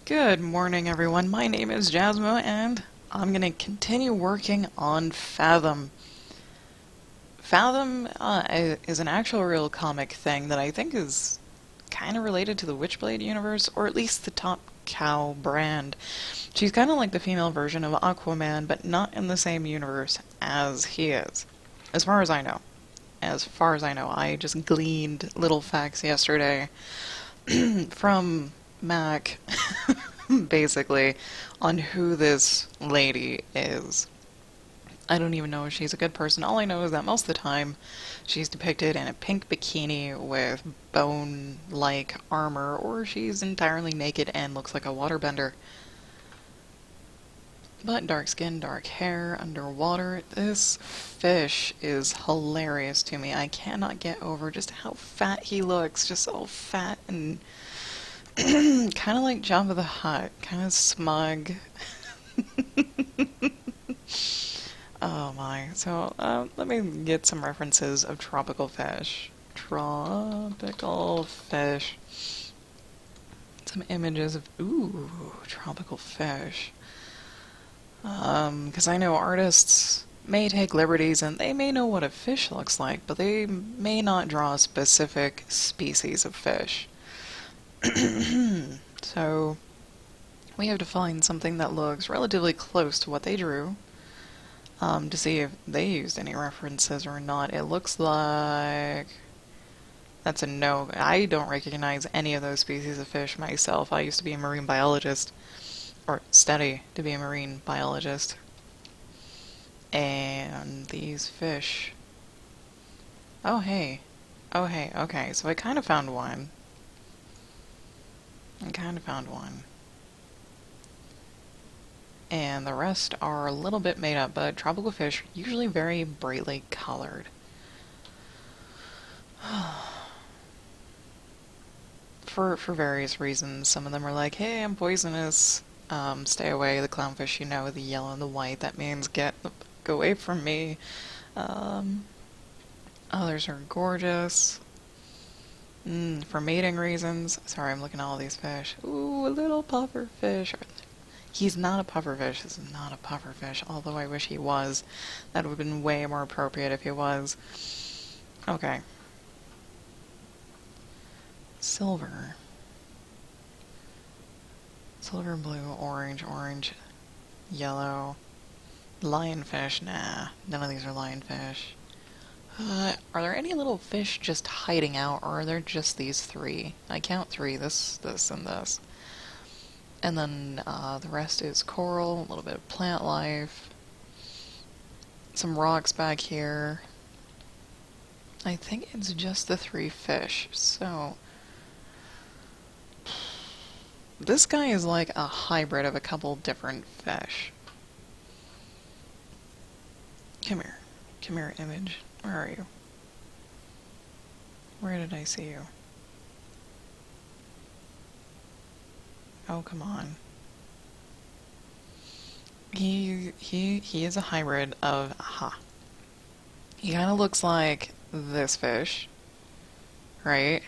Good morning, everyone. My name is Jasmo, and I'm going to continue working on Fathom. Fathom is an actual real comic thing that I think is kind of related to the Witchblade universe, or at least the Top Cow brand. She's kind of like the female version of Aquaman, but not in the same universe as he is, as far as I know. As far as I know, I just gleaned little facts yesterday from Mac, basically, on who this lady is. I don't even know if she's a good person. All I know is that most of the time she's depicted in a pink bikini with bone like armor, or she's entirely naked and looks like a waterbender. But dark skin, dark hair, underwater. This fish is hilarious to me. I cannot get over just how fat he looks. Just so fat and kind of like Jabba the Hutt. Kind of smug. Oh my. So, let me get some references of tropical fish. Tropical fish. Some images of, ooh, tropical fish. Because I know artists may take liberties and they may know what a fish looks like, but they may not draw a specific species of fish. So, we have to find something that looks relatively close to what they drew, to see if they used any references or not. It looks like that's a no. I don't recognize any of those species of fish myself. I used to be a marine biologist, or study to be a marine biologist. And these fish. Oh, hey. Oh, hey. Okay, so I kind of found one. And the rest are a little bit made up, but tropical fish are usually very brightly colored. For various reasons. Some of them are like, hey, I'm poisonous. Stay away. The clownfish, you know, the yellow and the white. That means go away from me. Others are gorgeous. For mating reasons. Sorry, I'm looking at all these fish. Ooh, a little puffer fish. He's not a pufferfish. This is not a pufferfish, although I wish he was. That would have been way more appropriate if he was. Okay. Silver. Silver, blue, orange, yellow. Lionfish. Nah, none of these are lionfish. Are there any little fish just hiding out, or are there just these three? I count three, this, and this. And then the rest is coral, a little bit of plant life, some rocks back here. I think it's just the three fish, so... This guy is like a hybrid of a couple different fish. Come here. Come here, image. Where are you? Where did I see you? Oh, come on. He is a hybrid of, aha. He kind of looks like this fish, right?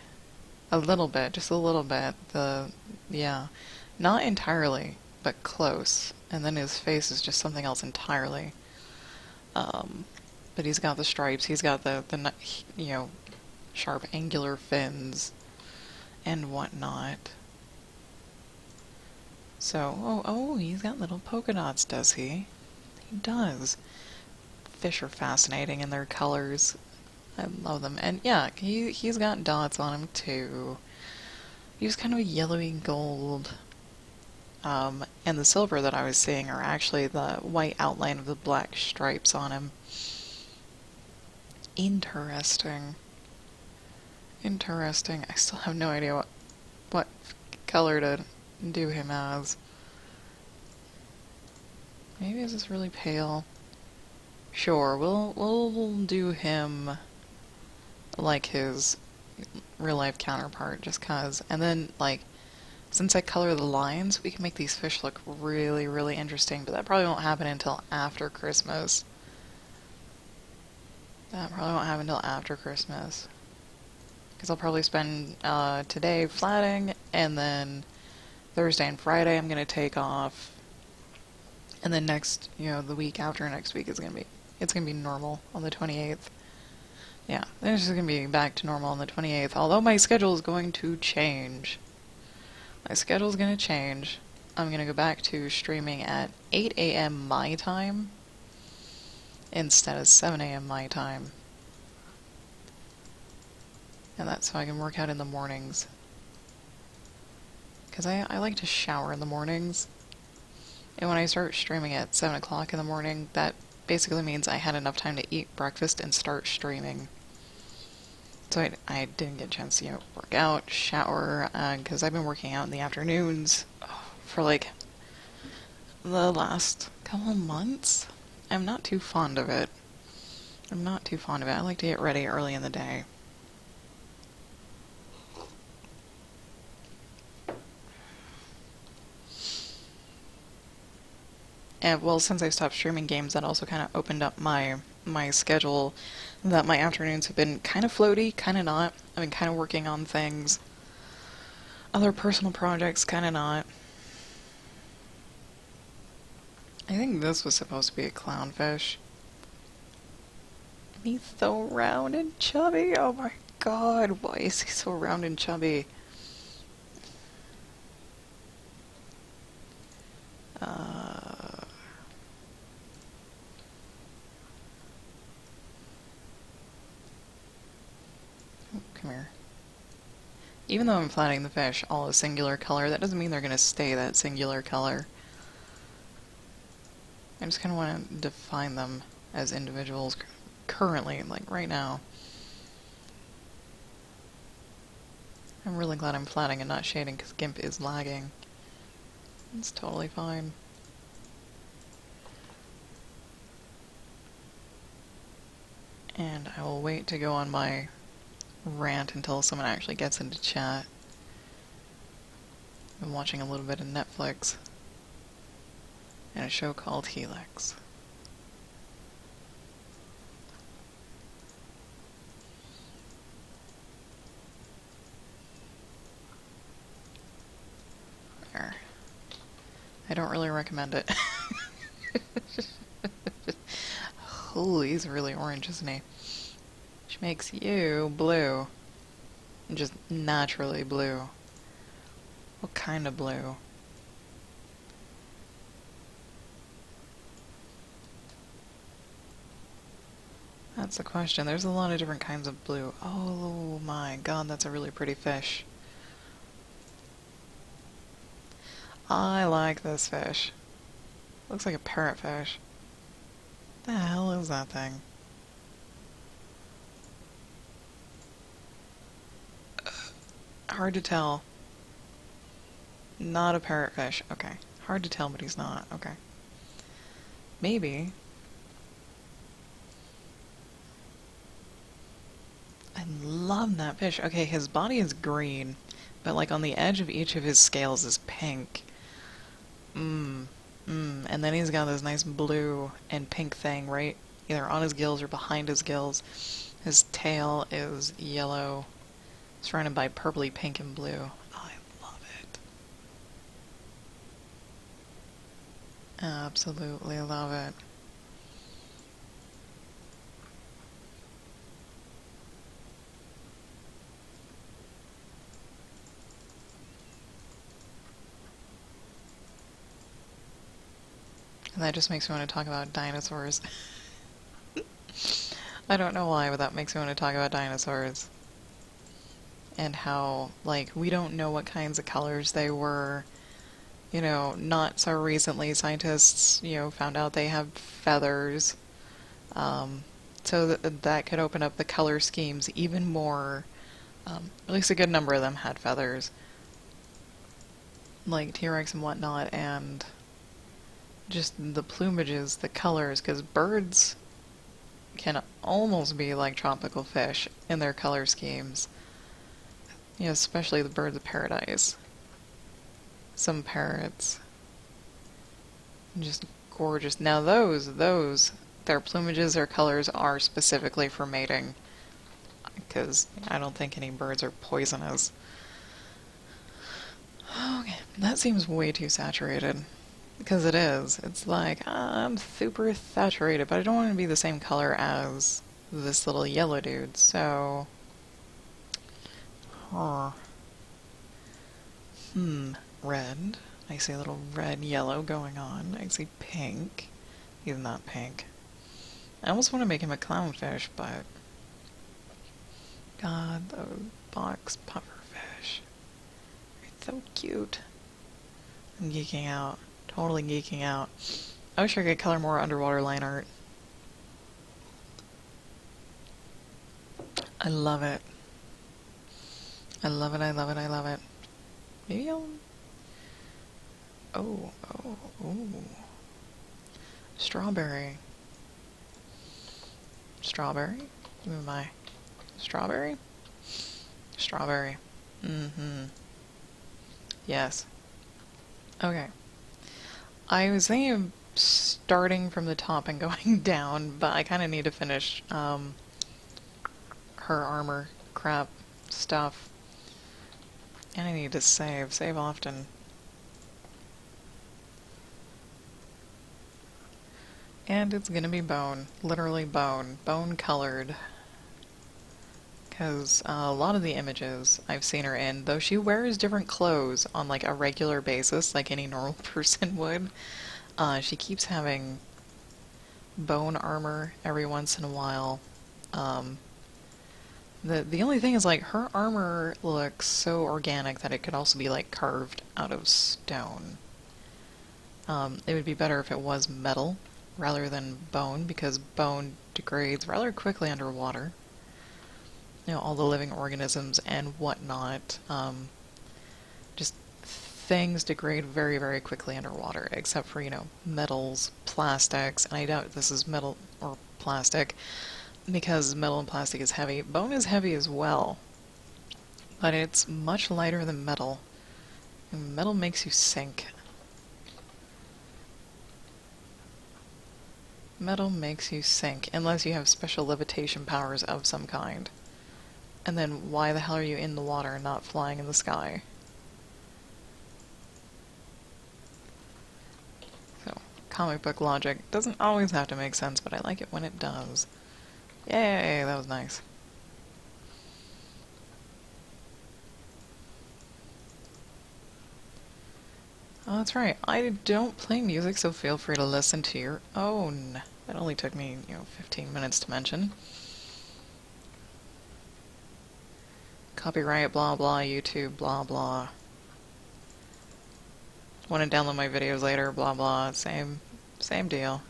A little bit, just a little bit. Yeah, not entirely, but close. And then his face is just something else entirely. But he's got the stripes. He's got the sharp angular fins and whatnot. So, he's got little polka dots, does he? He does. Fish are fascinating in their colors. I love them. And yeah, he's got dots on him too. He's kind of a yellowy gold. And the silver that I was seeing are actually the white outline of the black stripes on him. Interesting. I still have no idea what color to do him as. Maybe this is really pale. Sure, we'll do him like his real life counterpart, just cause. And then, like, since I color the lines, we can make these fish look really, really interesting, but that probably won't happen until after Christmas. Because I'll probably spend today flatting, and then Thursday and Friday I'm gonna take off, and then next, the week after next week is it's gonna be normal on the 28th. Yeah, then it's just gonna be back to normal on the 28th. Although my schedule is going to change. My schedule's gonna change. I'm gonna go back to streaming at 8 a.m. my time instead of 7 a.m. my time. And that's so I can work out in the mornings. Because I like to shower in the mornings. And when I start streaming at 7 o'clock in the morning, that basically means I had enough time to eat breakfast and start streaming. So I didn't get a chance to, work out, shower, because I've been working out in the afternoons for like the last couple of months. I'm not too fond of it. I like to get ready early in the day. And well, since I stopped streaming games, that also kind of opened up my schedule, that my afternoons have been kind of floaty, kind of not. I've been kind of working on things. Other personal projects, kind of not. I think this was supposed to be a clownfish. He's so round and chubby. Oh my god, why is he so round and chubby? Come here. Even though I'm flattening the fish all a singular color, that doesn't mean they're going to stay that singular color. I just kind of want to define them as individuals currently, like right now. I'm really glad I'm flatting and not shading because GIMP is lagging. It's totally fine. And I will wait to go on my rant until someone actually gets into chat. I'm watching a little bit of Netflix and a show called Helix. There. I don't really recommend it. Oh, he's really orange, isn't he? Which makes you blue. Just naturally blue. What kind of blue? That's the question. There's a lot of different kinds of blue. Oh my god, that's a really pretty fish. I like this fish. Looks like a parrotfish. The hell is that thing? Hard to tell. Not a parrotfish. Okay. Hard to tell, but he's not. Okay. Maybe. I love that fish. Okay, his body is green, but like on the edge of each of his scales is pink. And then he's got this nice blue and pink thing right either on his gills or behind his gills. His tail is yellow, surrounded by purpley pink and blue. Oh, I love it. Absolutely love it. And that just makes me want to talk about dinosaurs. I don't know why, but that makes me want to talk about dinosaurs. And how, like, we don't know what kinds of colors they were. Not so recently, scientists, found out they have feathers. So that could open up the color schemes even more. At least a good number of them had feathers. Like T-Rex and whatnot, and just the plumages, the colors, because birds can almost be like tropical fish in their color schemes. Especially the birds of paradise. Some parrots. Just gorgeous. Now those, their plumages, their colors are specifically for mating. Because I don't think any birds are poisonous. Okay, that seems way too saturated. Because it is. It's like, I'm super saturated, but I don't want to be the same color as this little yellow dude, so... Huh. Red. I see a little red-yellow going on. I see pink. He's not pink. I almost want to make him a clownfish, but... God, those box pufferfish. They're so cute. I'm geeking out. Totally geeking out. I wish I could color more underwater line art. I love it. I love it, I love it, I love it. Maybe I'll... Oh, oh, ooh. Strawberry. Strawberry? Who am I? Strawberry? Strawberry. Mm-hmm. Yes. Okay. I was thinking of starting from the top and going down, but I kind of need to finish her armor crap stuff. And I need to save. Save often. And it's gonna be bone. Literally bone. Bone colored. Because a lot of the images I've seen her in, though she wears different clothes on like a regular basis, like any normal person would, she keeps having bone armor every once in a while. The only thing is, like, her armor looks so organic that it could also be like carved out of stone. It would be better if it was metal rather than bone, because bone degrades rather quickly underwater. You know, all the living organisms and whatnot, just things degrade very, very quickly underwater, except for, you know, metals, plastics, and I doubt this is metal or plastic, because metal and plastic is heavy. Bone is heavy as well, but it's much lighter than metal. And metal makes you sink. Metal makes you sink, unless you have special levitation powers of some kind. And then why the hell are you in the water and not flying in the sky? So, comic book logic doesn't always have to make sense, but I like it when it does. Yay, that was nice. Oh, that's right. I don't play music, so feel free to listen to your own. That only took me, 15 minutes to mention. Copyright, blah blah, YouTube, blah blah. Want to download my videos later, blah blah, same deal.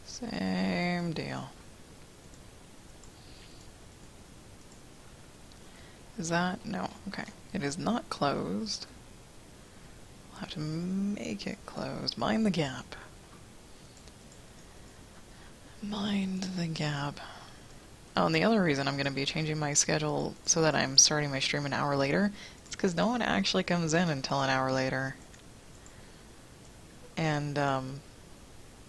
Same deal. Is that? No. Okay. It is not closed. I'll have to make it closed. Mind the gap. Mind the gap. Oh, and the other reason I'm going to be changing my schedule so that I'm starting my stream an hour later is because no one actually comes in until an hour later. And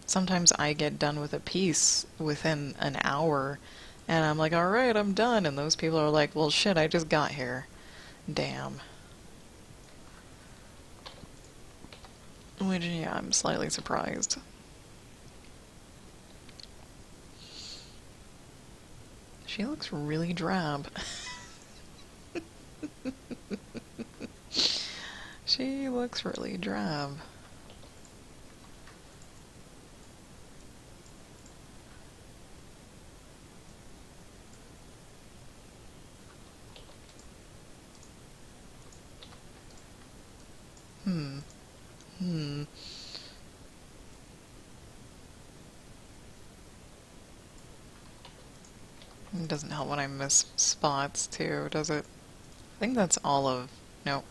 sometimes I get done with a piece within an hour, and I'm like, alright, I'm done. And those people are like, well, shit, I just got here. Damn. Which, yeah, I'm slightly surprised. She looks really drab. She looks really drab. It doesn't help when I miss spots, too, does it? I think that's all of... Nope.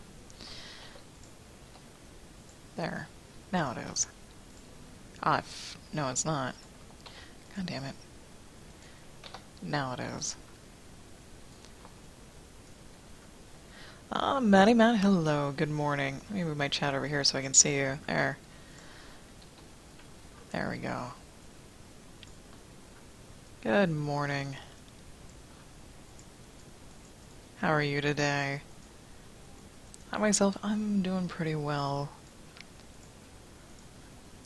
There. Now it is. No, it's not. God damn it. Now it is. Matty Matt, hello, good morning. Let me move my chat over here so I can see you. There. There we go. Good morning. How are you today? I myself, I'm doing pretty well.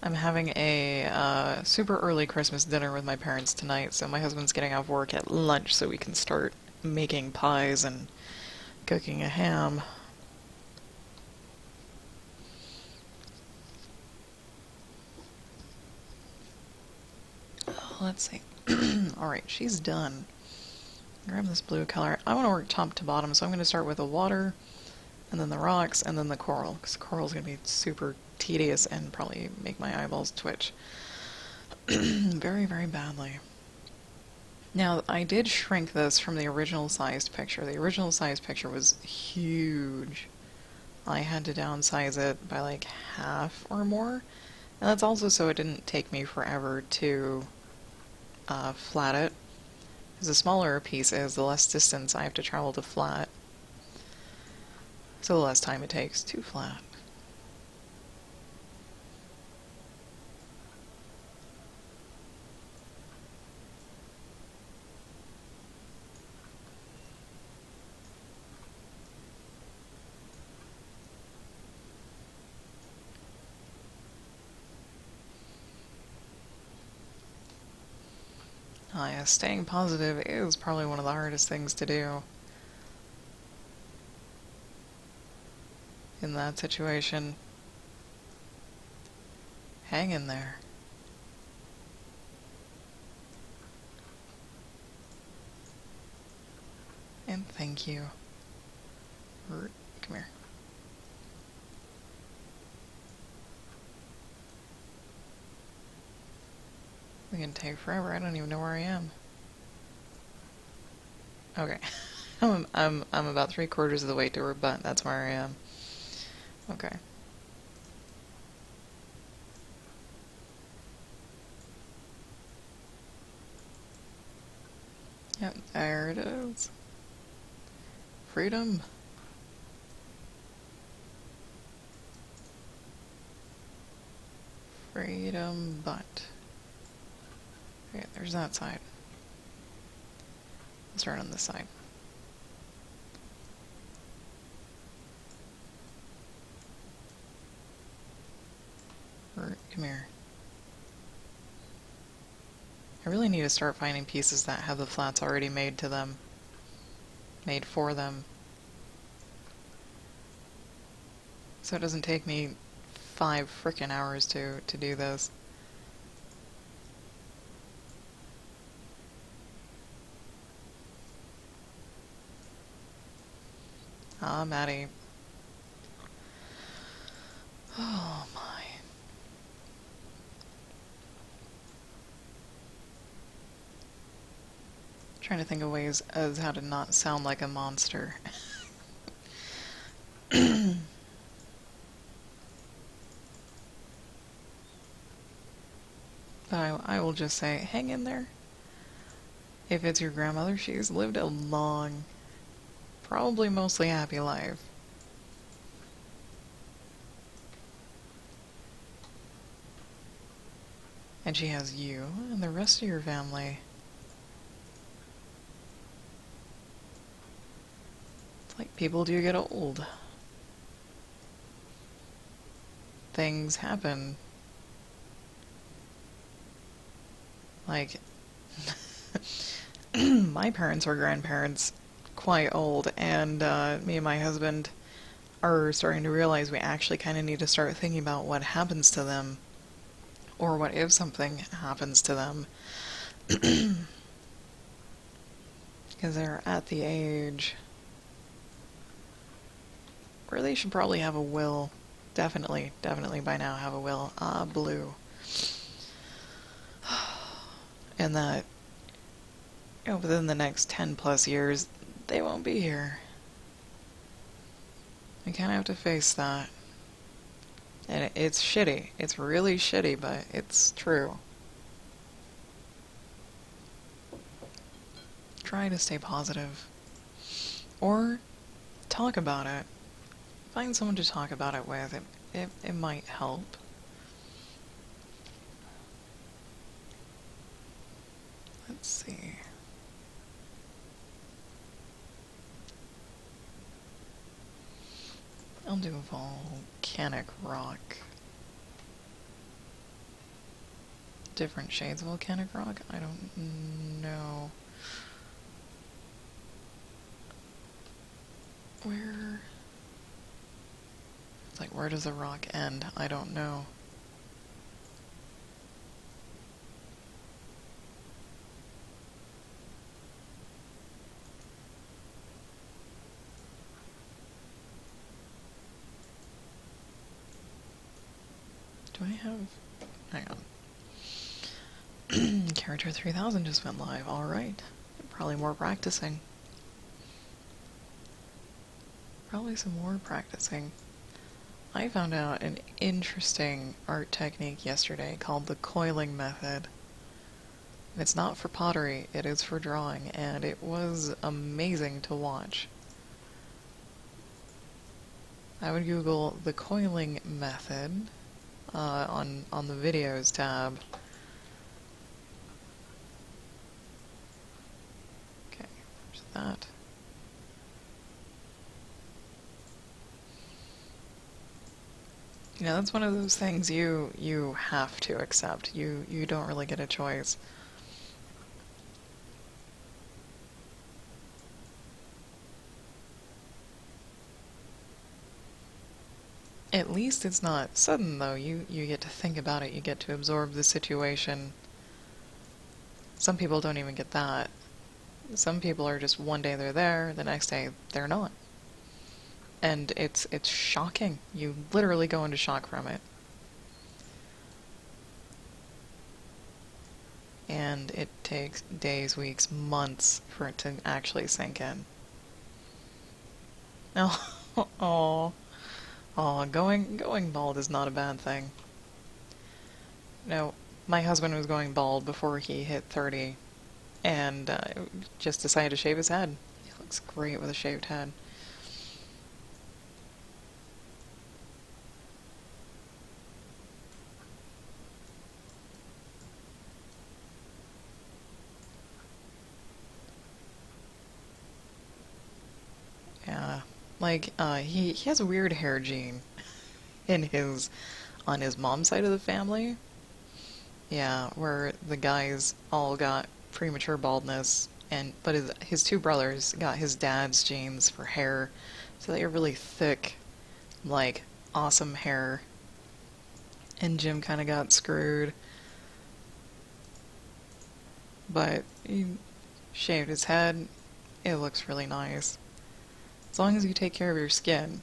I'm having a super early Christmas dinner with my parents tonight, so my husband's getting off work at lunch so we can start making pies and cooking a ham. Let's see. Alright, she's done. Grab this blue color. I want to work top to bottom, so I'm going to start with the water, and then the rocks, and then the coral, because coral's going to be super tedious and probably make my eyeballs twitch very, very badly. Now, I did shrink this from the original sized picture. The original sized picture was huge. I had to downsize it by like half or more. And that's also so it didn't take me forever to flat it. Because the smaller a piece is, the less distance I have to travel to flat. So the less time it takes to flat. Yeah, staying positive is probably one of the hardest things to do in that situation. Hang in there. And thank you. Come here. It's gonna take forever. I don't even know where I am. Okay. I'm about 3/4 of the way to her butt. That's where I am. Okay. Yep, there it is. Freedom. Freedom butt. Okay, there's that side. Let's start on this side. Come here. I really need to start finding pieces that have the flats already made to them. Made for them. So it doesn't take me 5 frickin' hours to do this. Ah, Maddie. Oh my. Trying to think of ways as how to not sound like a monster. But I will just say, hang in there. If it's your grandmother, she's lived a long, probably mostly happy life. And she has you and the rest of your family. It's like people do get old. Things happen. Like, my parents or grandparents quite old, and me and my husband are starting to realize we actually kind of need to start thinking about what happens to them, or what if something happens to them. Because they're at the age where they should probably have a will. Definitely by now have a will. Blue. And that, within the next 10 plus years, they won't be here. We kind of have to face that. And it's shitty. It's really shitty, but it's true. Try to stay positive. Or talk about it. Find someone to talk about it with. It might help. Let's see. I'll do volcanic rock. Different shades of volcanic rock? I don't know. Where... It's like, where does the rock end? I don't know. Do I have... Hang on. Character 3000 just went live. Alright. Probably more practicing. Probably some more practicing. I found out an interesting art technique yesterday called the coiling method. It's not for pottery, it is for drawing, and it was amazing to watch. I would Google the coiling method on the videos tab. Okay, there's that. You know, that's one of those things you have to accept. You don't really get a choice. At least it's not sudden, though. You get to think about it. You get to absorb the situation. Some people don't even get that. Some people are just one day they're there, the next day they're not. And it's shocking. You literally go into shock from it. And it takes days, weeks, months for it to actually sink in. Oh, oh, going bald is not a bad thing. No, my husband was going bald before he hit 30, and just decided to shave his head. He looks great with a shaved head. Yeah, like he has a weird hair gene in his on his mom's side of the family. Yeah, where the guys all got premature baldness, and but his two brothers got his dad's genes for hair, so they have really thick, like awesome hair. And Jim kind of got screwed, but he shaved his head. It looks really nice. As long as you take care of your skin.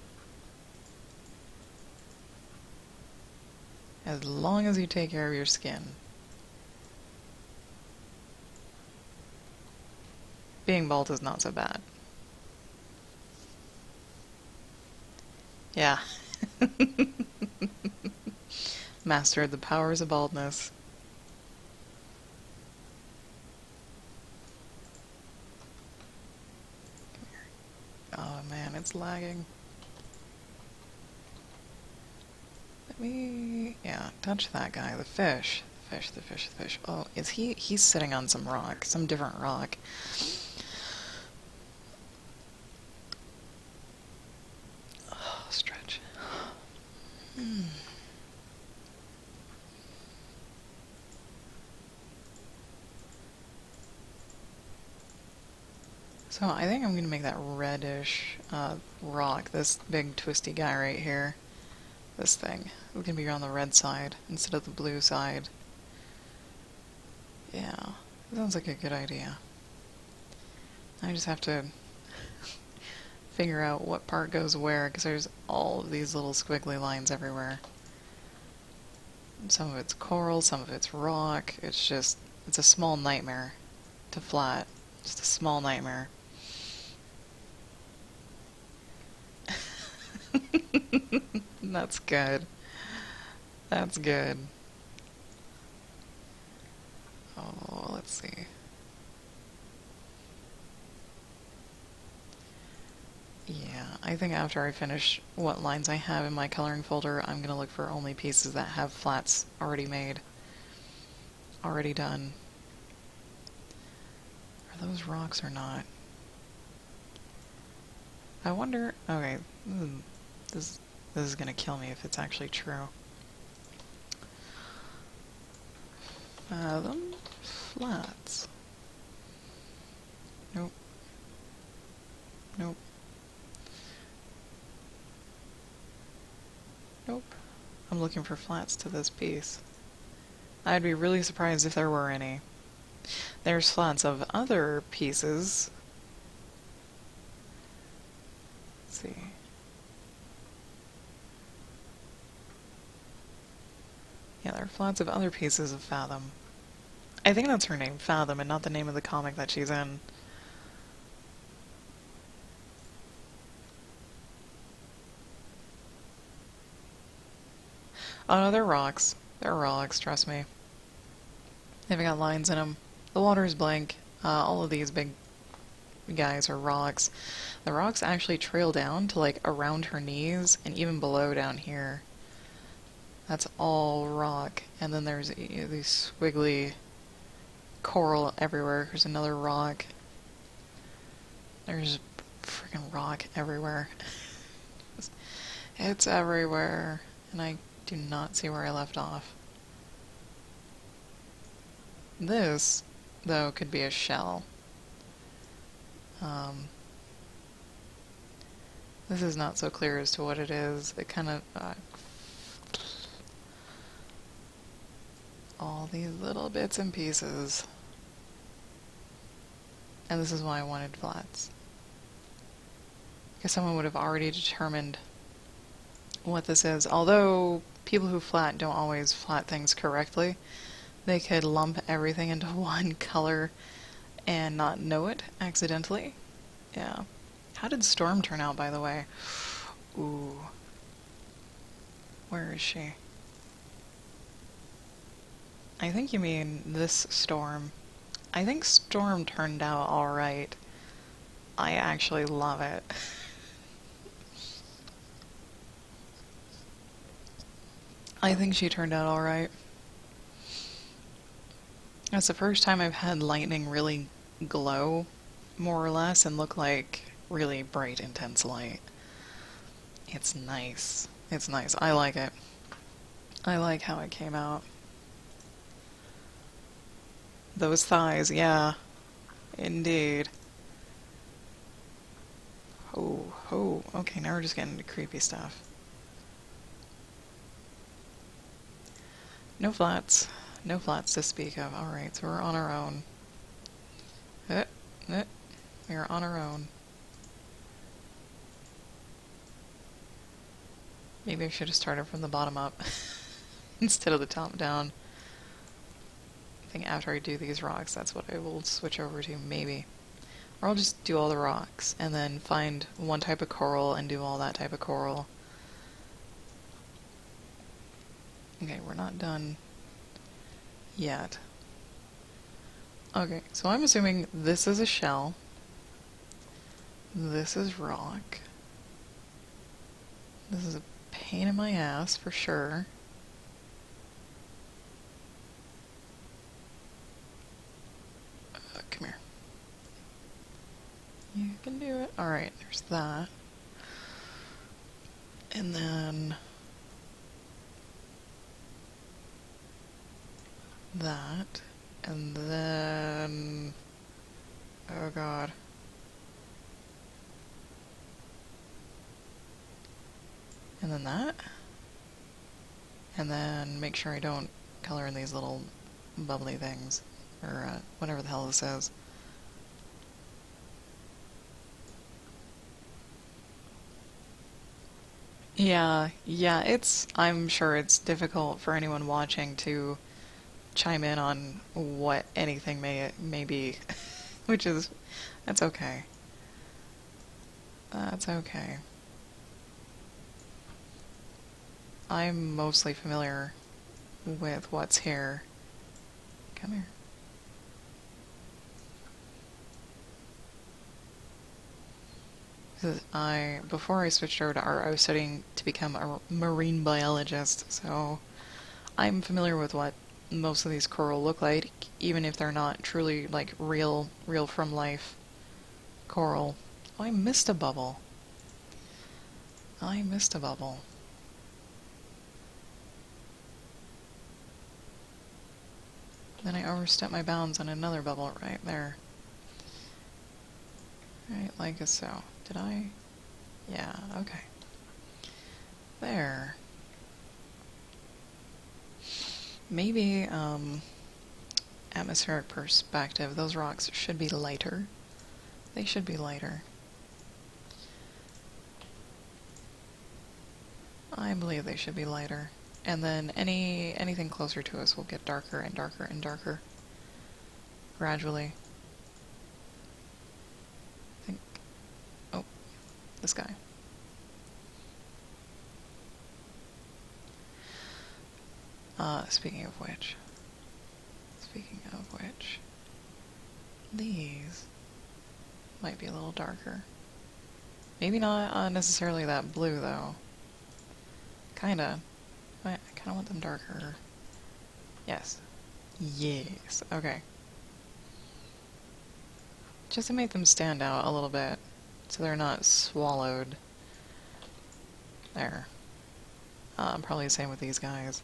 As long as you take care of your skin. Being bald is not so bad. Yeah. Mastered the powers of baldness. Oh man, it's lagging. Let me... yeah, touch that guy. The fish. The fish, the fish, the fish. Oh, is he... he's sitting on some rock. Some different rock. Oh, stretch. So I think I'm going to make that reddish rock, this big twisty guy right here. This thing. It can be on the red side instead of the blue side. Yeah, sounds like a good idea. I just have to figure out what part goes where, because there's all of these little squiggly lines everywhere. Some of it's coral, some of it's rock. It's just, it's a small nightmare to flat. Just a small nightmare. That's good. That's good. Oh, let's see. Yeah, I think after I finish what lines I have in my coloring folder, I'm going to look for only pieces that have flats already made. Already done. Are those rocks or not? I wonder... okay. This, this is gonna kill me if it's actually true. Fathom flats. Nope. Nope. Nope. I'm looking for flats to this piece. I'd be really surprised if there were any. There's flats of other pieces. Let's see. Yeah, there are flats of other pieces of Fathom. I think that's her name, Fathom, and not the name of the comic that she's in. Oh no, they're rocks. They're rocks, trust me. They've got lines in them. The water is blank. All of these big guys are rocks. The rocks actually trail down to like around her knees and even below down here. That's all rock. And then there's these squiggly coral everywhere. There's another rock. There's freaking rock everywhere. It's everywhere. And I do not see where I left off. This, though, could be a shell. This is not so clear as to what it is. It kind of... all these little bits and pieces. And this is why I wanted flats. Because someone would have already determined what this is. Although people who flat don't always flat things correctly, they could lump everything into one color and not know it accidentally. Yeah. How did Storm turn out, by the way? Ooh. Where is she? I think you mean this Storm. I think Storm turned out alright. I actually love it. I think she turned out alright. That's the first time I've had lightning really glow, more or less, and look like really bright, intense light. It's nice. It's nice. I like it. I like how it came out. Those thighs, yeah. Indeed. Oh, oh. Okay, now we're just getting into creepy stuff. No flats. No flats to speak of. Alright, so we're on our own. We are on our own. Maybe I should have started from the bottom up instead of the top down. I think after I do these rocks, that's what I will switch over to, maybe. Or I'll just do all the rocks and then find one type of coral and do all that type of coral. Okay, we're not done yet. Okay, so I'm assuming this is a shell. This is rock. This is a pain in my ass for sure. Come here. You can do it. Alright, there's that. And then that. And then... oh god. And then that. And then make sure I don't color in these little bubbly things. Or whatever the hell this is. Yeah, I'm sure it's difficult for anyone watching to chime in on what anything may be, which is, that's okay. That's okay. I'm mostly familiar with what's here. Come here. Before I switched over to art, I was studying to become a marine biologist, so I'm familiar with what most of these coral look like, even if they're not truly, like, real from life coral. Oh, I missed a bubble. I missed a bubble. Then I overstepped my bounds on another bubble right there. Right, like so. Did I? Yeah, okay. There. Maybe, atmospheric perspective, those rocks should be lighter. They should be lighter. I believe they should be lighter. And then anything closer to us will get darker and darker and darker. Gradually. I think... Oh, this guy. Speaking of which, these might be a little darker. Maybe not necessarily that blue, though. Kinda. I kinda want them darker. Yes. Yes. Okay. Just to make them stand out a little bit, so they're not swallowed. There. Probably the same with these guys.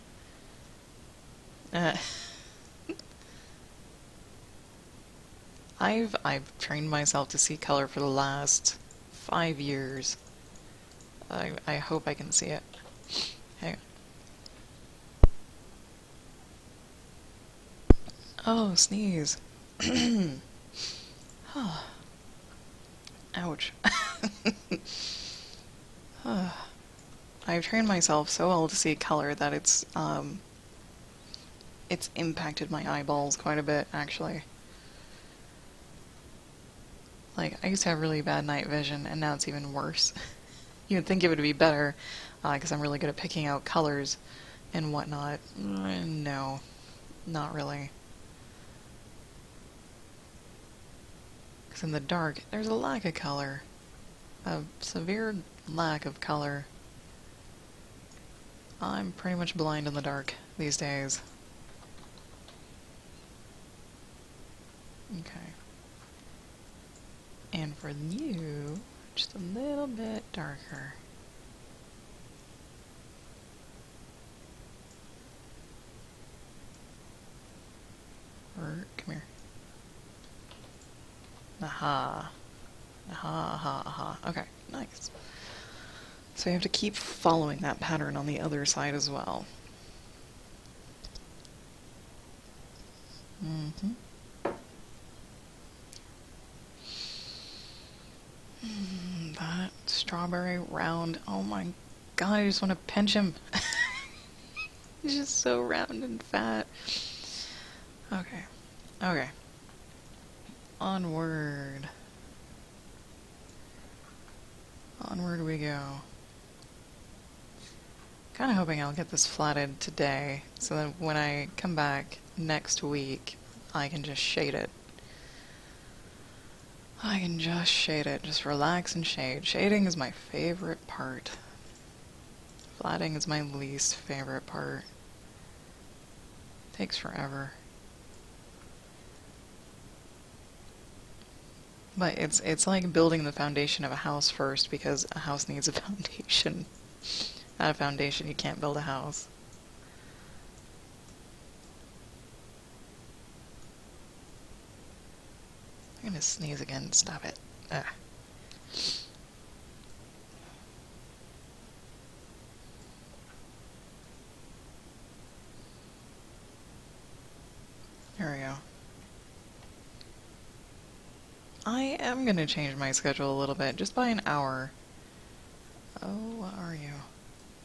I've trained myself to see color for the last 5 years. I hope I can see it. Hang on. Oh, sneeze. Ouch. I've trained myself so well to see color that it's impacted my eyeballs quite a bit, actually. Like, I used to have really bad night vision, and now it's even worse. You would think it would be better, because I'm really good at picking out colors and whatnot. No, not really. Because in the dark, there's a lack of color. A severe lack of color. I'm pretty much blind in the dark these days. Okay. And for you, just a little bit darker. Come here. Aha. Aha, aha, aha. Okay, nice. So you have to keep following that pattern on the other side as well. Mm-hmm. That strawberry round. Oh my god, I just want to pinch him. He's just so round and fat. Okay. Okay. Onward. Onward we go. Kind of hoping I'll get this flatted today, so that when I come back next week, I can just shade it. I can just shade it. Just relax and shade. Shading is my favorite part. Flatting is my least favorite part. Takes forever. But it's like building the foundation of a house first, because a house needs a foundation. Without a foundation, you can't build a house. I'm gonna sneeze again. Stop it. Ugh. There we go. I am gonna change my schedule a little bit, just by an hour. Oh, what are you?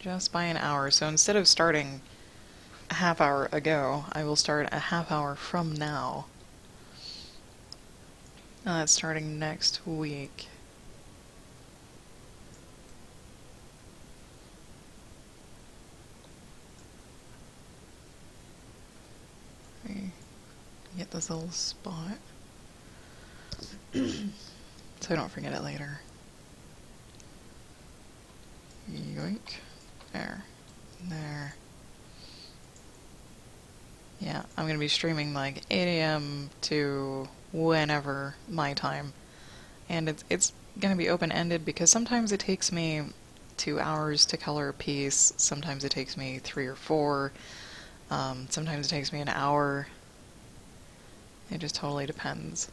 Just by an hour. So instead of starting a half hour ago, I will start a half hour from now. That's starting next week. Get this little spot so I don't forget it later. Yoink. There. There. Yeah, I'm gonna be streaming like 8 a.m. to whenever my time. And it's gonna be open-ended, because sometimes it takes me 2 hours to color a piece. Sometimes it takes me 3 or 4. Sometimes it takes me an hour. It just totally depends.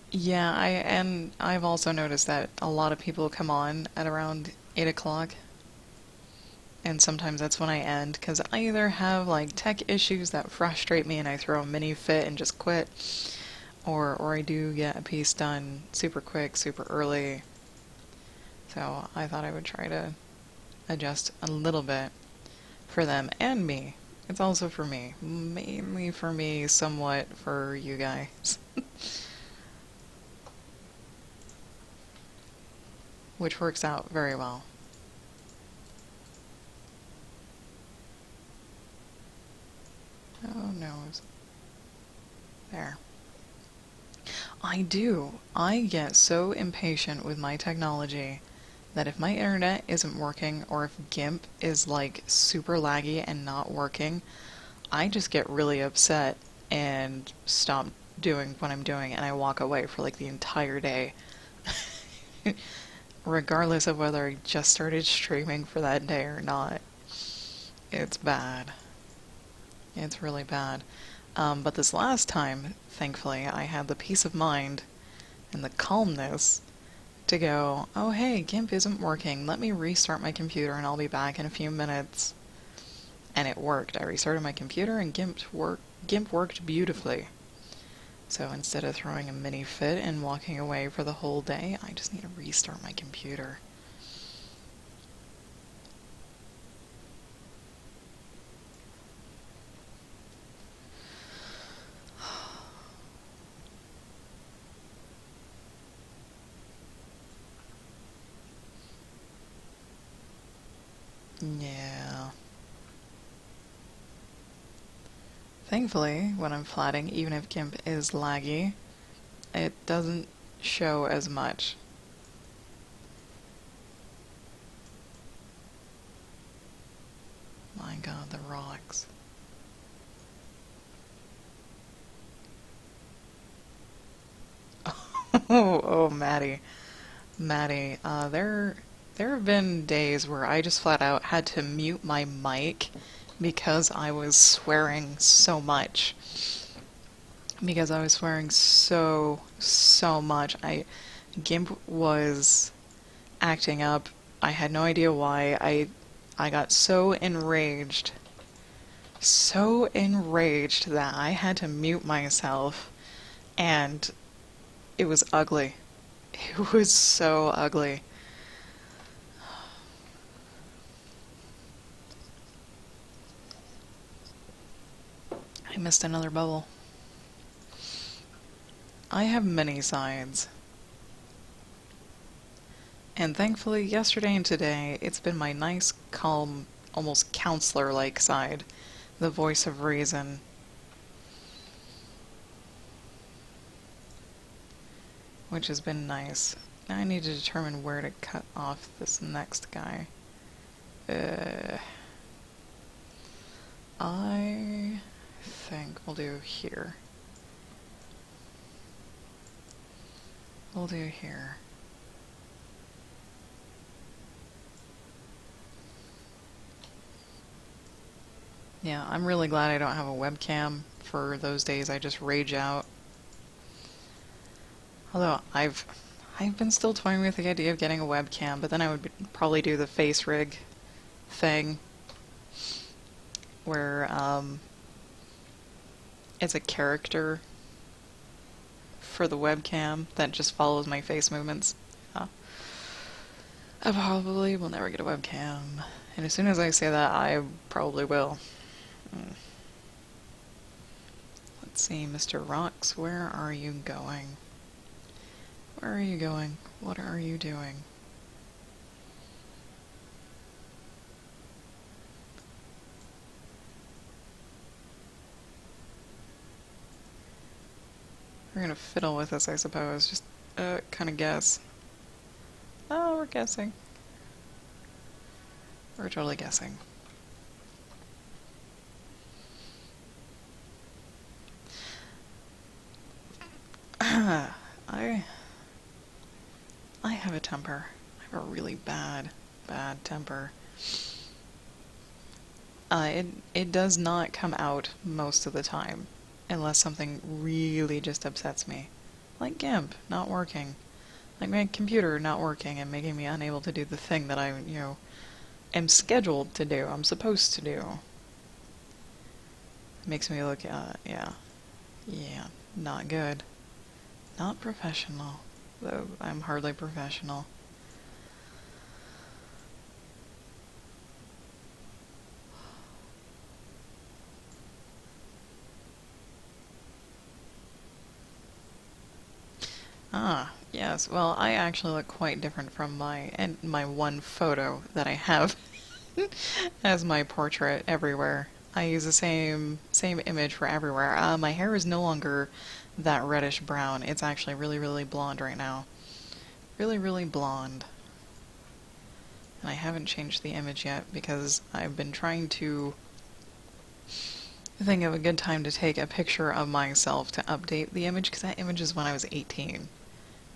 Yeah, and I've also noticed that a lot of people come on at around 8 o'clock, and sometimes that's when I end, because I either have like tech issues that frustrate me and I throw a mini fit and just quit, or I do get a piece done super quick, super early. So I thought I would try to adjust a little bit for them and me. It's also for me. Mainly for me, somewhat for you guys. Which works out very well. Oh no. There. I do. I get so impatient with my technology that if my internet isn't working or if GIMP is like super laggy and not working, I just get really upset and stop doing what I'm doing and I walk away for like the entire day. Regardless of whether I just started streaming for that day or not. It's bad. It's really bad. But this last time, thankfully, I had the peace of mind and the calmness to go, oh hey, GIMP isn't working. Let me restart my computer and I'll be back in a few minutes. And it worked. I restarted my computer and GIMP worked beautifully. So instead of throwing a mini fit and walking away for the whole day, I just need to restart my computer. Yeah. Thankfully, when I'm flatting, even if GIMP is laggy, it doesn't show as much. My god, the rocks. Oh, Maddie. Maddie, there have been days where I just flat out had to mute my mic because I was swearing so much. Because I was swearing so much. GIMP was acting up. I had no idea why. I got so enraged that I had to mute myself, and it was ugly. It was so ugly. I missed another bubble. I have many sides. And thankfully, yesterday and today, it's been my nice, calm, almost counselor-like side. The voice of reason. Which has been nice. Now I need to determine where to cut off this next guy. I think we'll do here. We'll do here. Yeah, I'm really glad I don't have a webcam for those days I just rage out. Although I've been still toying with the idea of getting a webcam, but then I would probably do the face rig thing where it's a character for the webcam that just follows my face movements. I probably will never get a webcam. And as soon as I say that, I probably will. Let's see, Mr. Rocks, where are you going? Where are you going? What are you doing? We're gonna fiddle with this, I suppose. Just, kind of guess. Oh, we're guessing. We're totally guessing. I have a temper. I have a really bad temper. It does not come out most of the time, unless something really just upsets me. Like GIMP not working. Like my computer not working and making me unable to do the thing that I, am scheduled to do, I'm supposed to do. It makes me look, yeah, not good. Not professional, though I'm hardly professional. Ah, yes. Well, I actually look quite different from my one photo that I have as my portrait everywhere. I use the same image for everywhere. My hair is no longer that reddish brown. It's actually really blonde right now. Really blonde. And I haven't changed the image yet because I've been trying to think of a good time to take a picture of myself to update the image, because that image is when I was 18.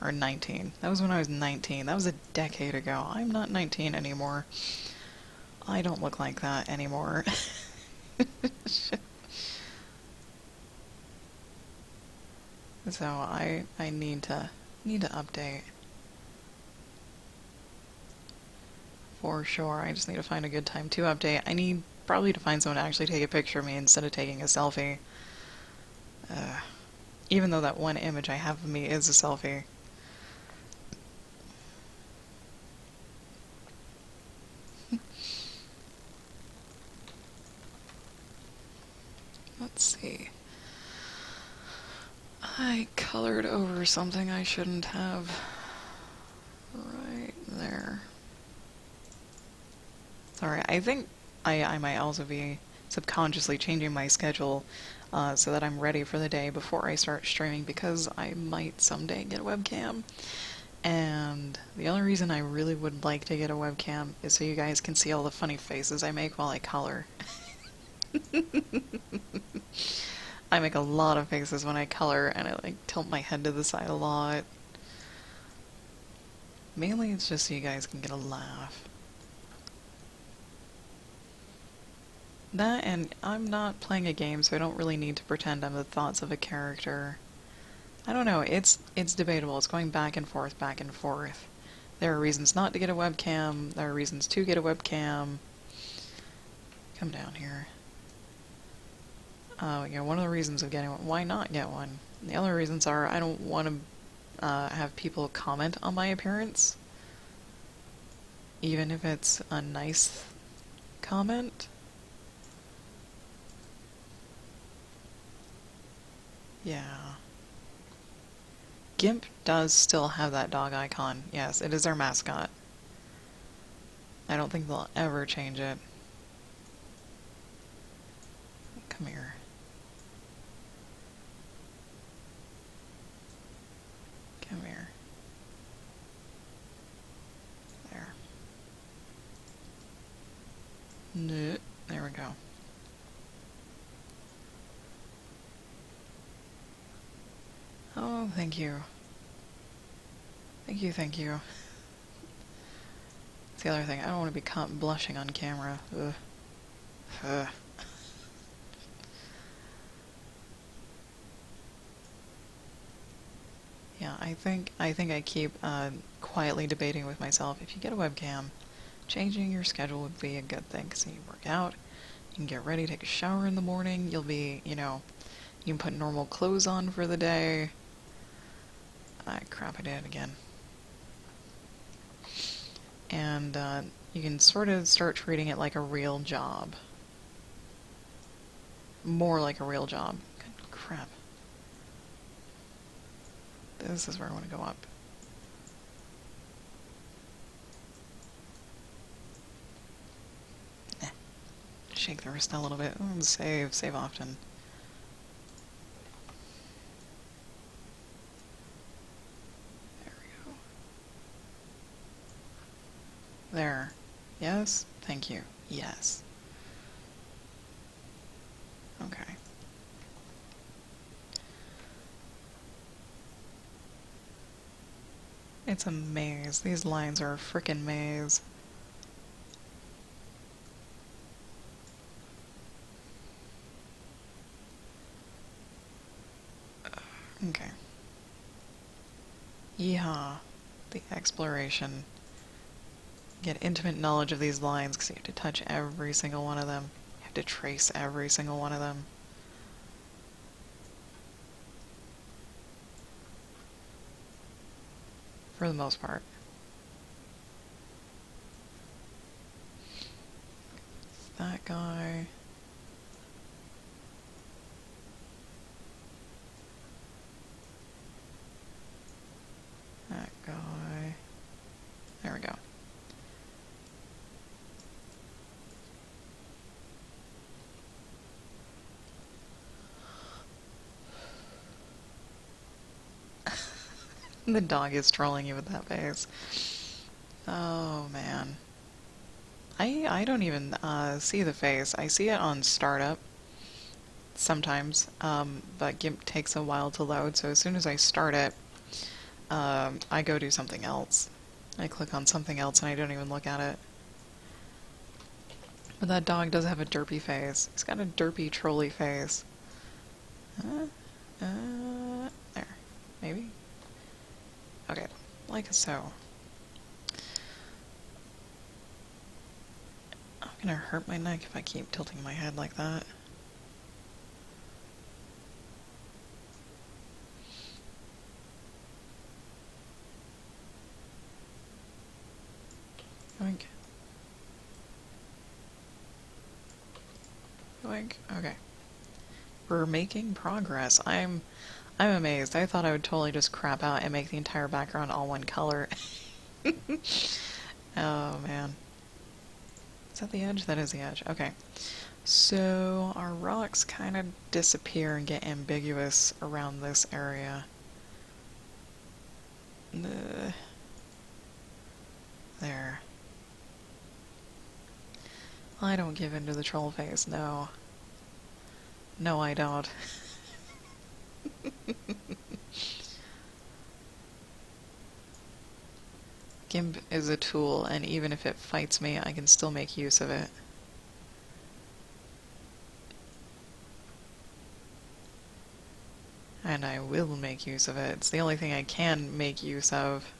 Or 19. That was when I was 19. That was a decade ago. I'm not 19 anymore. I don't look like that anymore. So I need to update. For sure. I just need to find a good time to update. I need probably to find someone to actually take a picture of me instead of taking a selfie. Even though that one image I have of me is a selfie. Let's see. I colored over something I shouldn't have. Right there. Sorry, I think I might also be subconsciously changing my schedule so that I'm ready for the day before I start streaming, because I might someday get a webcam. And the only reason I really would like to get a webcam is so you guys can see all the funny faces I make while I color. I make a lot of faces when I color, and I like tilt my head to the side a lot. Mainly it's just so you guys can get a laugh. That, and I'm not playing a game, so I don't really need to pretend I'm the thoughts of a character. I don't know, it's debatable. It's going back and forth, back and forth. There are reasons not to get a webcam, there are reasons to get a webcam. Come down here. One of the reasons of getting one, why not get one? The other reasons are I don't want to have people comment on my appearance, even if it's a nice comment. Yeah. GIMP does still have that dog icon. Yes, it is their mascot. I don't think they'll ever change it. Come here. Come here. There. No, there we go. Oh, thank you. Thank you. That's the other thing. I don't want to be caught blushing on camera. Ugh. Ugh. Yeah, I think I keep quietly debating with myself. If you get a webcam, changing your schedule would be a good thing, because you work out, you can get ready, take a shower in the morning, you'll be, you can put normal clothes on for the day. Crap, I did it again. And you can sort of start treating it like a real job. More like a real job. Good crap. This is where I want to go up. Shake the wrist a little bit. And save often. There we go. There. Yes? Thank you. Yes. Okay. It's a maze. These lines are a frickin' maze. Okay. Yeehaw. The exploration. Get intimate knowledge of these lines because you have to touch every single one of them. You have to trace every single one of them. For the most part. That guy. That guy. There we go. The dog is trolling you with that face. Oh, man. I don't even see the face. I see it on startup sometimes, but GIMP takes a while to load, so as soon as I start it, I go do something else. I click on something else and I don't even look at it. But that dog does have a derpy face. He's got a derpy, trolly face. There. Maybe? Okay, like so. I'm gonna hurt my neck if I keep tilting my head like that. Yoink. Yoink. Okay. We're making progress. I'm amazed. I thought I would totally just crap out and make the entire background all one color. Oh, man. Is that the edge? That is the edge. Okay. So, our rocks kind of disappear and get ambiguous around this area. There. I don't give in to the troll face, no. No, I don't. GIMP is a tool, and even if it fights me, I can still make use of it. And I will make use of it. It's the only thing I can make use of.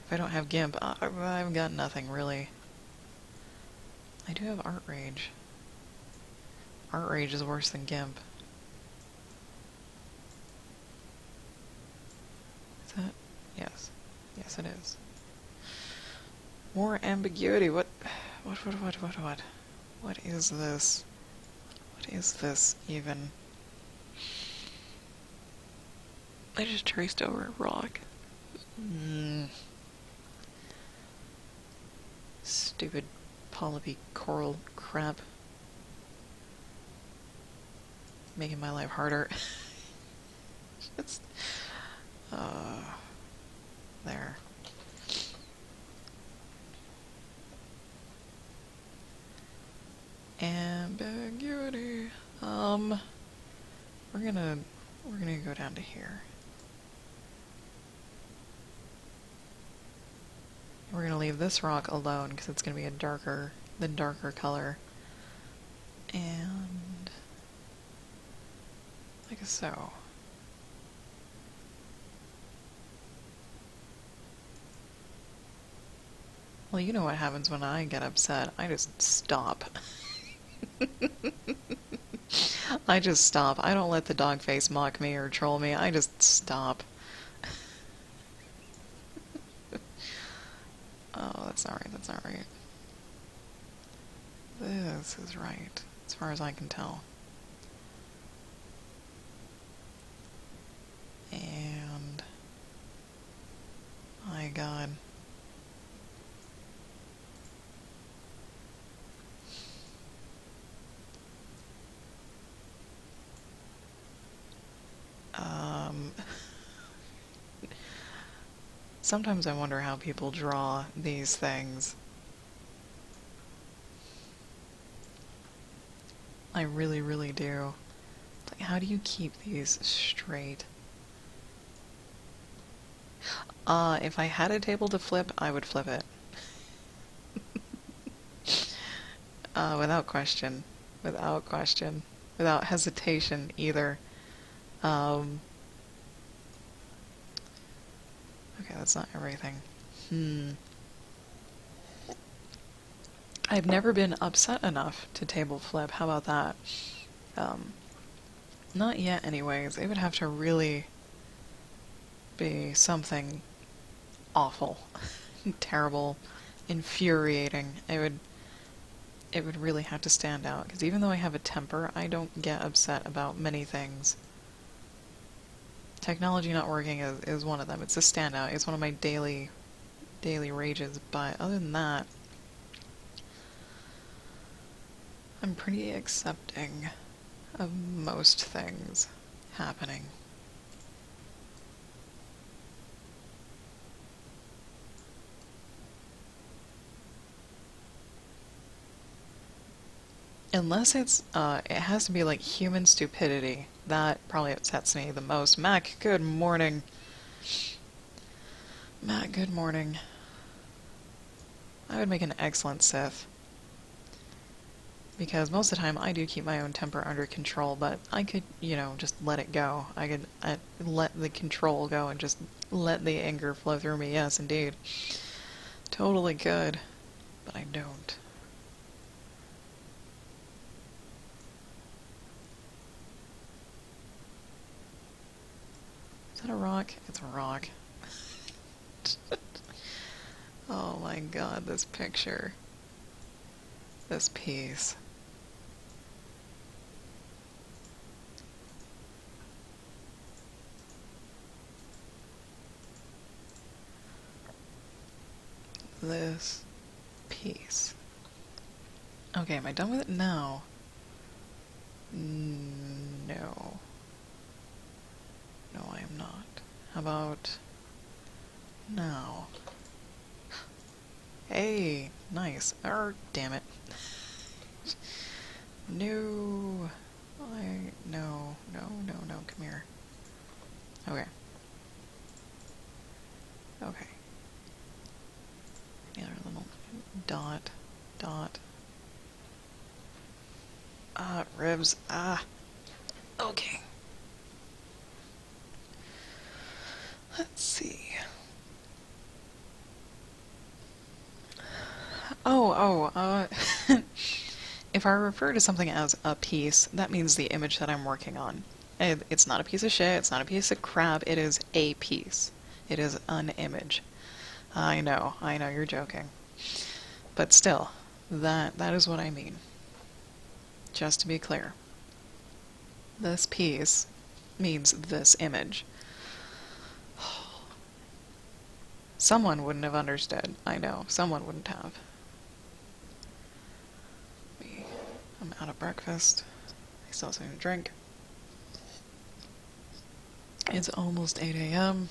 If I don't have GIMP, I've got nothing, really. I do have Art Rage. Art Rage is worse than GIMP. Is that? Yes. Yes, it is. More ambiguity. What is this? What is this, even? I just traced over a rock. Stupid polyp coral crap. Making my life harder. Just, there. Ambiguity. We're gonna go down to here. We're gonna leave this rock alone because it's gonna be a darker color. And like so. Well, you know what happens when I get upset. I just stop. I just stop. I don't let the dog face mock me or troll me. I just stop. Oh, that's not right. That's not right. This is right, as far as I can tell. And my God. Sometimes I wonder how people draw these things. I really, really do. Like, how do you keep these straight? If I had a table to flip, I would flip it. Without question. Without question. Without hesitation, either. Okay, that's not everything. I've never been upset enough to table flip. How about that? Not yet, anyways. It would have to really be something awful, terrible, infuriating. It would really have to stand out, because even though I have a temper, I don't get upset about many things. Technology not working is one of them. It's a standout. It's one of my daily rages, but other than that, I'm pretty accepting of most things happening. Unless it has to be like human stupidity. That probably upsets me the most. Mac, good morning. Mac, good morning. I would make an excellent Sith. Because most of the time I do keep my own temper under control, but I could, just let it go. I could let the control go and just let the anger flow through me. Yes, indeed. Totally good. But I don't. Is that a rock? It's a rock. Oh my god, this picture. This piece. This piece. Okay, am I done with it now? No. No, I am not. How about now? Hey, nice. Damn it. No. No, come here. Okay. Okay. The other little dot. Ribs. Okay. Let's see. If I refer to something as a piece, that means the image that I'm working on. It's not a piece of shit, it's not a piece of crap, it is a piece. It is an image. I know, you're joking. But still, that is what I mean. Just to be clear. This piece means this image. Someone wouldn't have understood. I know, someone wouldn't have. I'm out of breakfast. I still have something to drink. It's almost 8 a.m.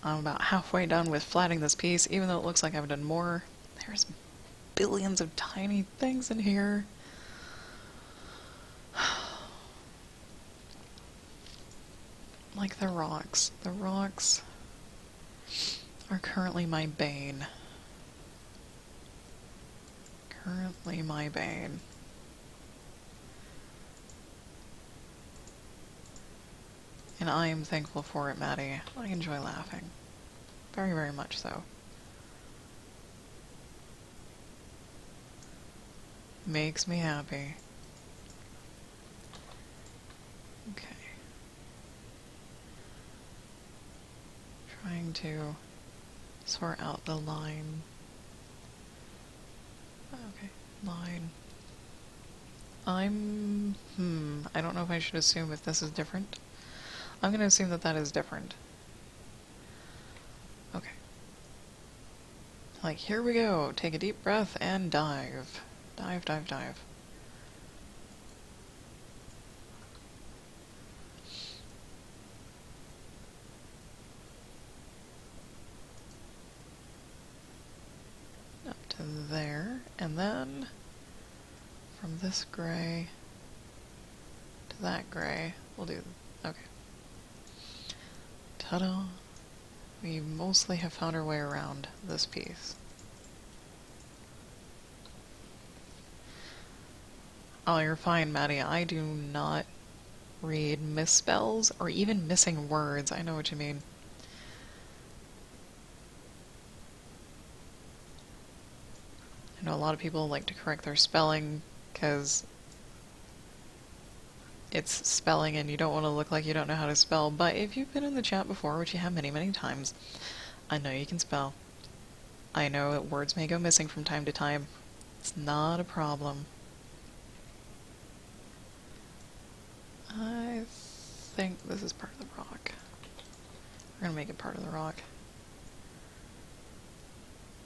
I'm about halfway done with flattening this piece, even though it looks like I've done more. There's billions of tiny things in here. Like the rocks. The rocks are currently my bane. Currently my bane. And I am thankful for it, Maddie. I enjoy laughing. Very, very much so. Makes me happy. Okay. Trying to sort out the line. Okay, line. I don't know if I should assume if this is different. I'm gonna assume that that is different. Okay. Like, here we go. Take a deep breath and dive. Dive. Up to there, and then from this gray to that gray, we'll do, okay. Ta-da! we mostly have found our way around this piece. Oh, you're fine, Maddie. I do not read misspells or even missing words. I know what you mean. I know a lot of people like to correct their spelling because it's spelling and you don't want to look like you don't know how to spell, but if you've been in the chat before, which you have many, many times, I know you can spell. I know words may go missing from time to time. It's not a problem. I think this is part of the rock. We're gonna make it part of the rock.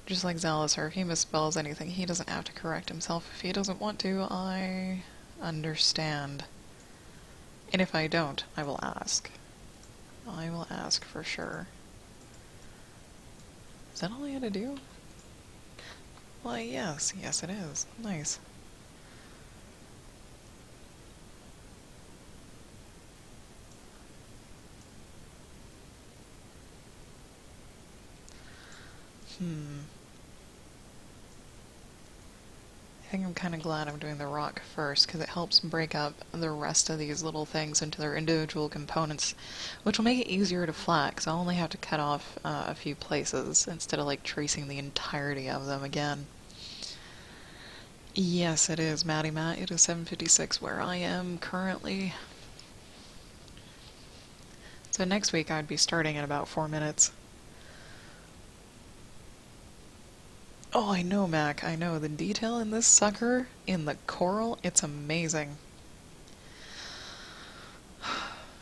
Just like Zalazar, if he misspells anything, he doesn't have to correct himself. If he doesn't want to, I understand. And if I don't, I will ask. I will ask for sure. Is that all I had to do? Why, yes. Yes, it is. Nice. I think I'm kind of glad I'm doing the rock first, because it helps break up the rest of these little things into their individual components, which will make it easier to flat, because I'll only have to cut off a few places, instead of like tracing the entirety of them again. Yes, it is, Maddie Matt. It is 7:56 where I am currently. So next week I'd be starting in about 4 minutes. Oh, I know, Mac. I know. The detail in this sucker, in the coral, it's amazing.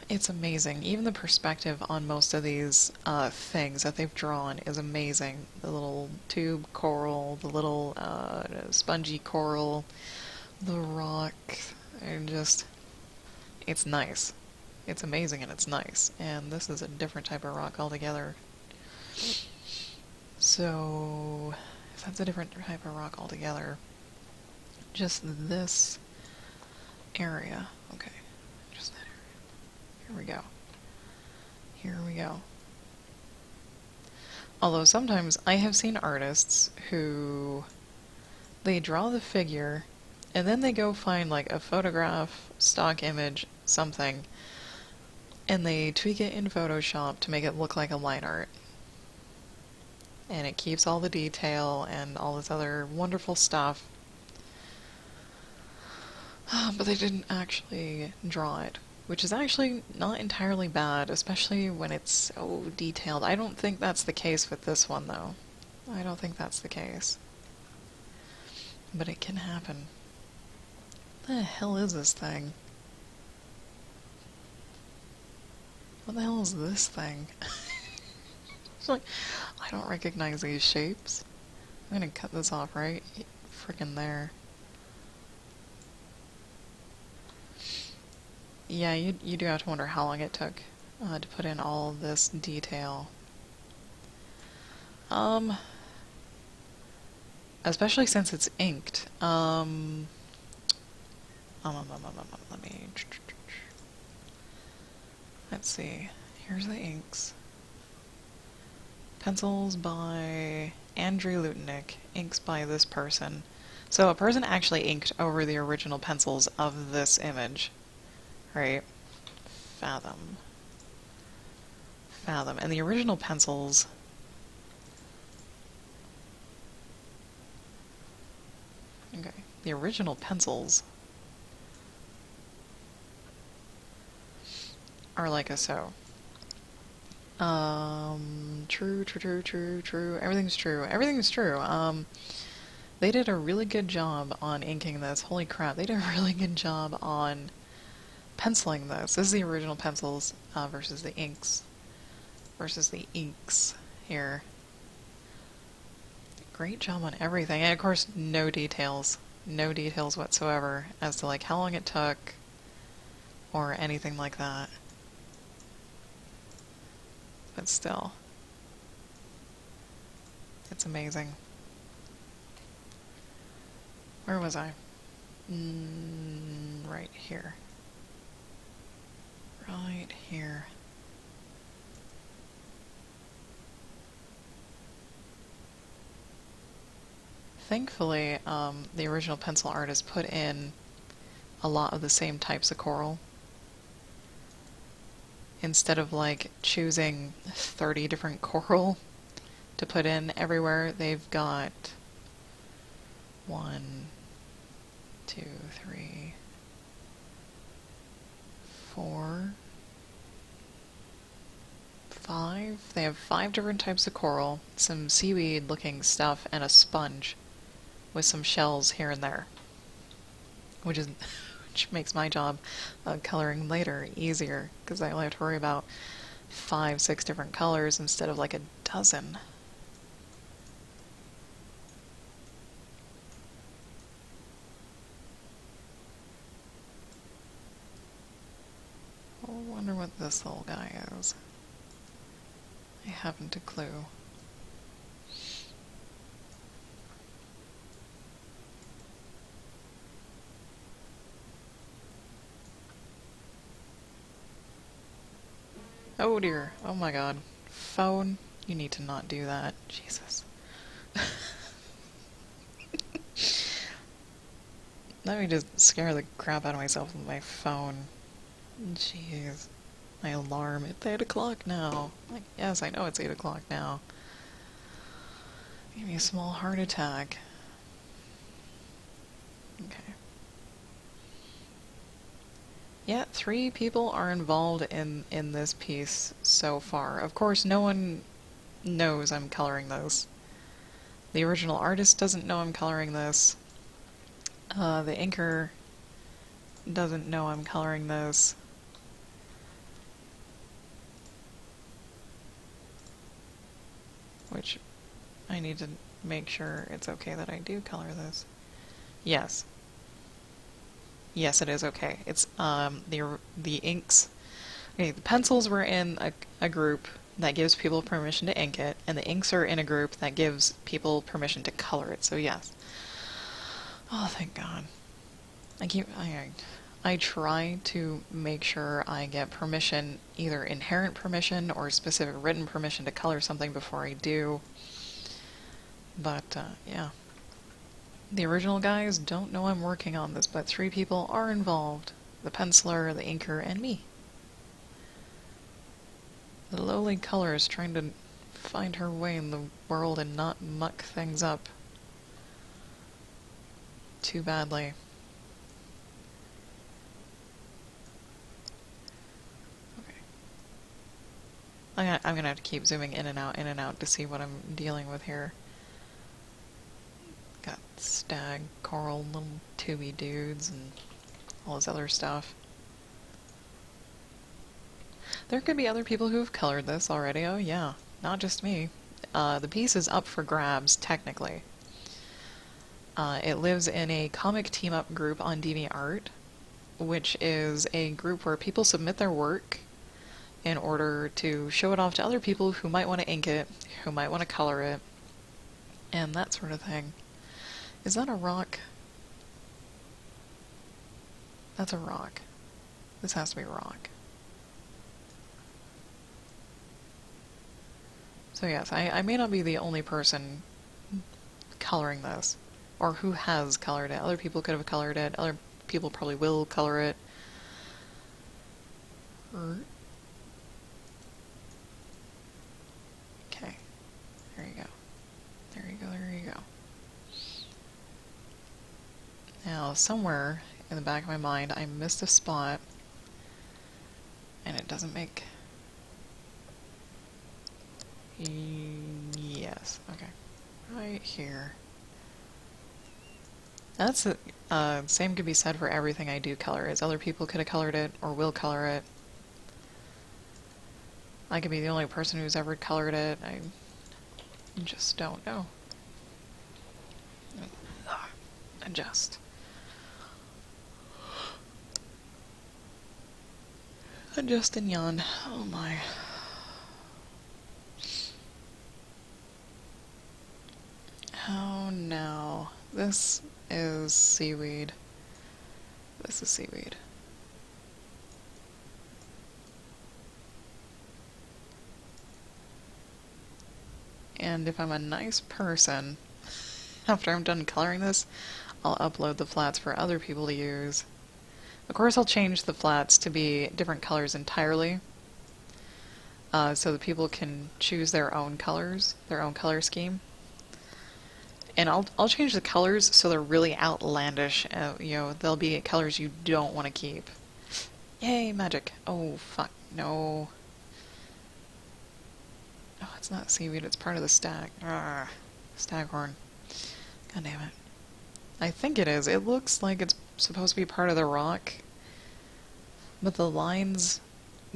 It's amazing. Even the perspective on most of these things that they've drawn is amazing. The little tube coral, the little spongy coral, the rock, and just... it's nice. It's amazing and it's nice. And this is a different type of rock altogether. So... if that's a different type of rock altogether, just this area. Okay, just that area. Here we go. Here we go. Although sometimes I have seen artists who they draw the figure and then they go find like a photograph, stock image, something, and they tweak it in Photoshop to make it look like a line art. And it keeps all the detail and all this other wonderful stuff. But they didn't actually draw it, which is actually not entirely bad, especially when it's so detailed. I don't think that's the case with this one, though. I don't think that's the case. But it can happen. What the hell is this thing? What the hell is this thing? It's like, I don't recognize these shapes. I'm gonna cut this off right frickin' there. Yeah, you do have to wonder how long it took to put in all this detail. Especially since it's inked. Let me... let's see. Here's the inks. Pencils by Andrew Lutenick. Inks by this person. So a person actually inked over the original pencils of this image. Right? Fathom. Fathom. And the original pencils... okay. The original pencils are like a so. True. Everything's true. Everything's true. They did a really good job on inking this. Holy crap, they did a really good job on penciling this. This is the original pencils versus the inks. Versus the inks here. Great job on everything. And of course, no details. No details whatsoever as to like how long it took or anything like that. But still, it's amazing. Where was I? Right here. Right here. thankfully, the original pencil artist put in a lot of the same types of coral. Instead of like choosing 30 different coral to put in everywhere, they've got 1, 2, 3, 4, 5. They have 5 different types of coral, some seaweed looking stuff, and a sponge with some shells here and there, which is which makes my job coloring later easier because I only have to worry about 5, 6 different colors instead of like a dozen. I wonder what this little guy is. I haven't a clue. Oh dear. Oh my god. Phone, you need to not do that. Jesus. Let me just scare the crap out of myself with my phone. Jeez. My alarm. It's 8 o'clock now. Like, yes, I know it's 8 o'clock now. Give me a small heart attack. Okay. Yeah, 3 people are involved in this piece so far. Of course, no one knows I'm coloring this. The original artist doesn't know I'm coloring this. The inker doesn't know I'm coloring this. Which I need to make sure it's okay that I do color this. Yes. Yes, it is okay. It's the inks. Okay, the pencils were in a group that gives people permission to ink it, and the inks are in a group that gives people permission to color it. So yes. Oh, thank God. I try to make sure I get permission, either inherent permission or specific written permission to color something before I do. But yeah. The original guys don't know I'm working on this, but 3 people are involved. The penciler, the inker, and me. The lowly color is trying to find her way in the world and not muck things up too badly. Okay. I'm gonna have to keep zooming in and out to see what I'm dealing with here. Got stag, coral, little tubey dudes, and all this other stuff. There could be other people who have colored this already. Oh yeah, not just me. The piece is up for grabs, technically. It lives in a comic team-up group on DeviantArt, which is a group where people submit their work in order to show it off to other people who might want to ink it, who might want to color it, and that sort of thing. Is that a rock? That's a rock. This has to be a rock. So yes, I may not be the only person coloring this, or who has colored it. Other people could have colored it. Other people probably will color it. Okay. There you go. There you go, there you go. Now, somewhere in the back of my mind, I missed a spot, and it doesn't make... Yes, okay. Right here. That's the same could be said for everything I do color, is other people could have colored it, or will color it. I could be the only person who's ever colored it. I just don't know. Adjust. Adjust and yawn. Oh my. Oh no. This is seaweed. This is seaweed. And if I'm a nice person, after I'm done coloring this, I'll upload the flats for other people to use. Of course, I'll change the flats to be different colors entirely, so that people can choose their own colors, their own color scheme. And I'll change the colors so they're really outlandish. You know, they'll be colors you don't want to keep. Yay, magic. Oh, fuck. No. Oh, it's not seaweed, it's part of the stag. Arrgh. Staghorn. God damn it. I think it is. It looks like it's supposed to be part of the rock, but the lines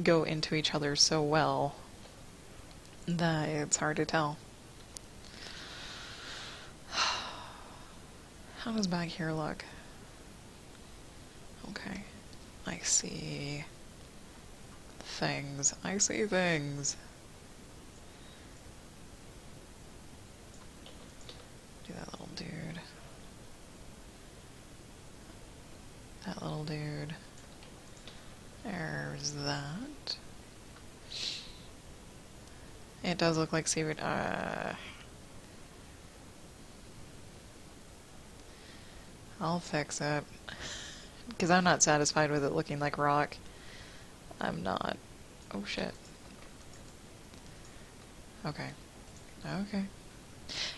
go into each other so well that it's hard to tell. How does back here look? Okay. I see things. I see things. Do that little dude. That little dude. There's that. It does look like seaweed. I'll fix it. Because I'm not satisfied with it looking like rock. I'm not. Oh shit. Okay. Okay.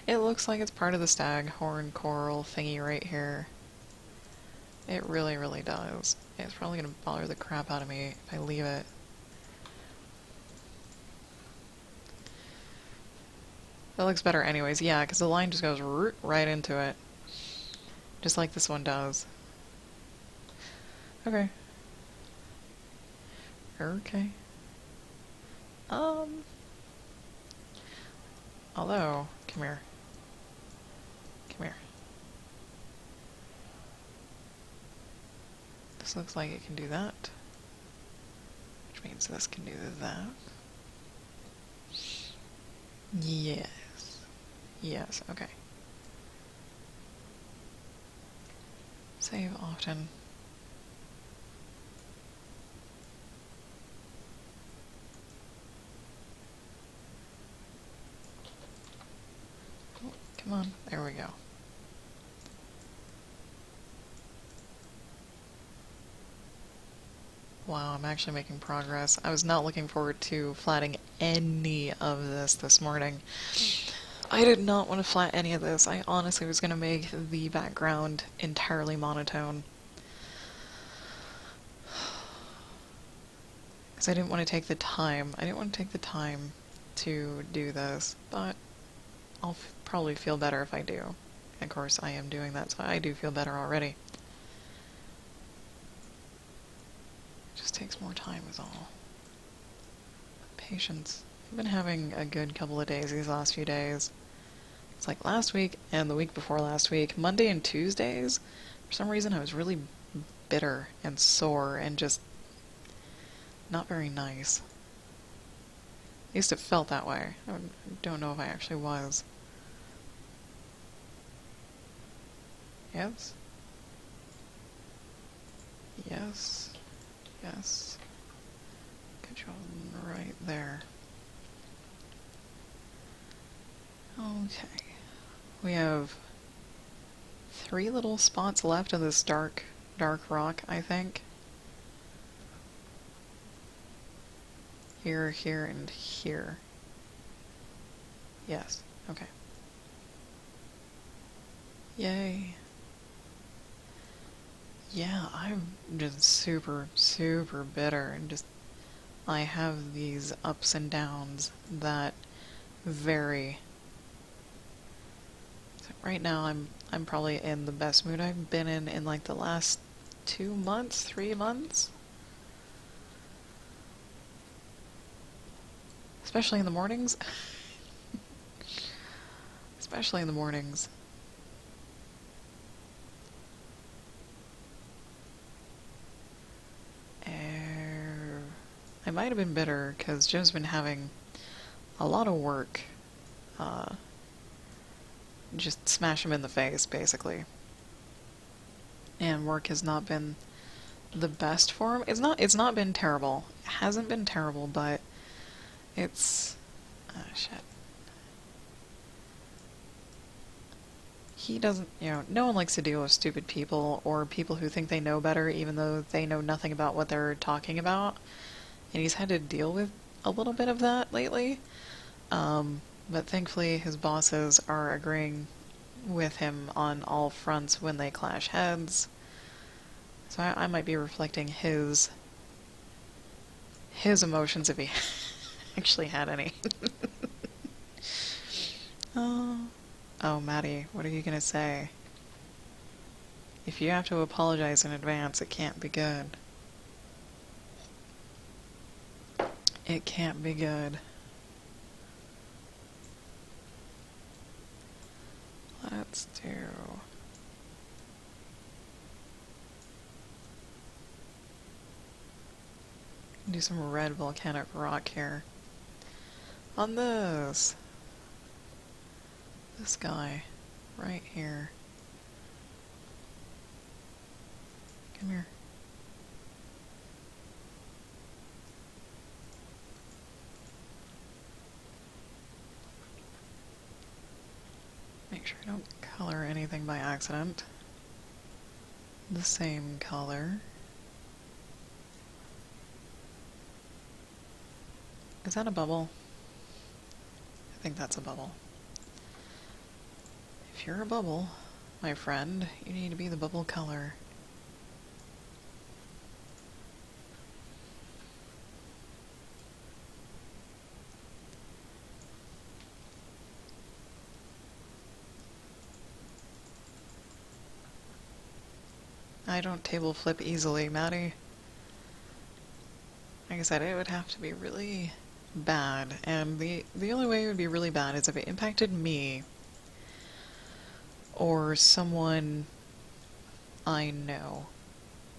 It looks like it's part of the staghorn coral thingy right here. It really, really does. It's probably gonna bother the crap out of me if I leave it. That looks better anyways, yeah, because the line just goes right into it. Just like this one does. Okay. Okay. Although, come here. Come here. This looks like it can do that. Which means this can do that. Yes. Yes, okay. Save often. Oh, come on, there we go. Wow, I'm actually making progress. I was not looking forward to flatting any of this morning. I did not want to flat any of this. I honestly was going to make the background entirely monotone. Because I didn't want to take the time. I didn't want to take the time to do this, but I'll probably feel better if I do. Of course, I am doing that, so I do feel better already. It just takes more time is all. Patience. I've been having a good couple of days these last few days. It's like last week and the week before last week, Monday and Tuesdays, for some reason I was really bitter and sore and just not very nice. At least it felt that way. I don't know if I actually was. Yes? Yes. Yes. Good job right there. Okay. We have 3 little spots left of this dark rock, I think. Here, here, and here. Yes. Okay. Yay. Yeah, I'm just super, super bitter, and just I have these ups and downs that vary. So right now I'm probably in the best mood I've been in like the last 2 months, 3 months. Especially in the mornings. Especially in the mornings. I might have been bitter because Jim's been having a lot of work. Just smash him in the face, basically. And work has not been the best for him. It's not been terrible. It hasn't been terrible, but it's... shit. he doesn't, no one likes to deal with stupid people or people who think they know better even though they know nothing about what they're talking about. And he's had to deal with a little bit of that lately. But thankfully his bosses are agreeing with him on all fronts when they clash heads. So I might be reflecting his emotions if he actually had any. Oh, Maddie, what are you gonna say? If you have to apologize in advance, it can't be good. It can't be good. Let's do some red volcanic rock here. On this guy right here. Come here. Make sure I don't color anything by accident. The same color. Is that a bubble? I think that's a bubble. If you're a bubble, my friend, you need to be the bubble color. I don't table flip easily, Maddie. Like I said, it would have to be really bad, and the only way it would be really bad is if it impacted me or someone I know.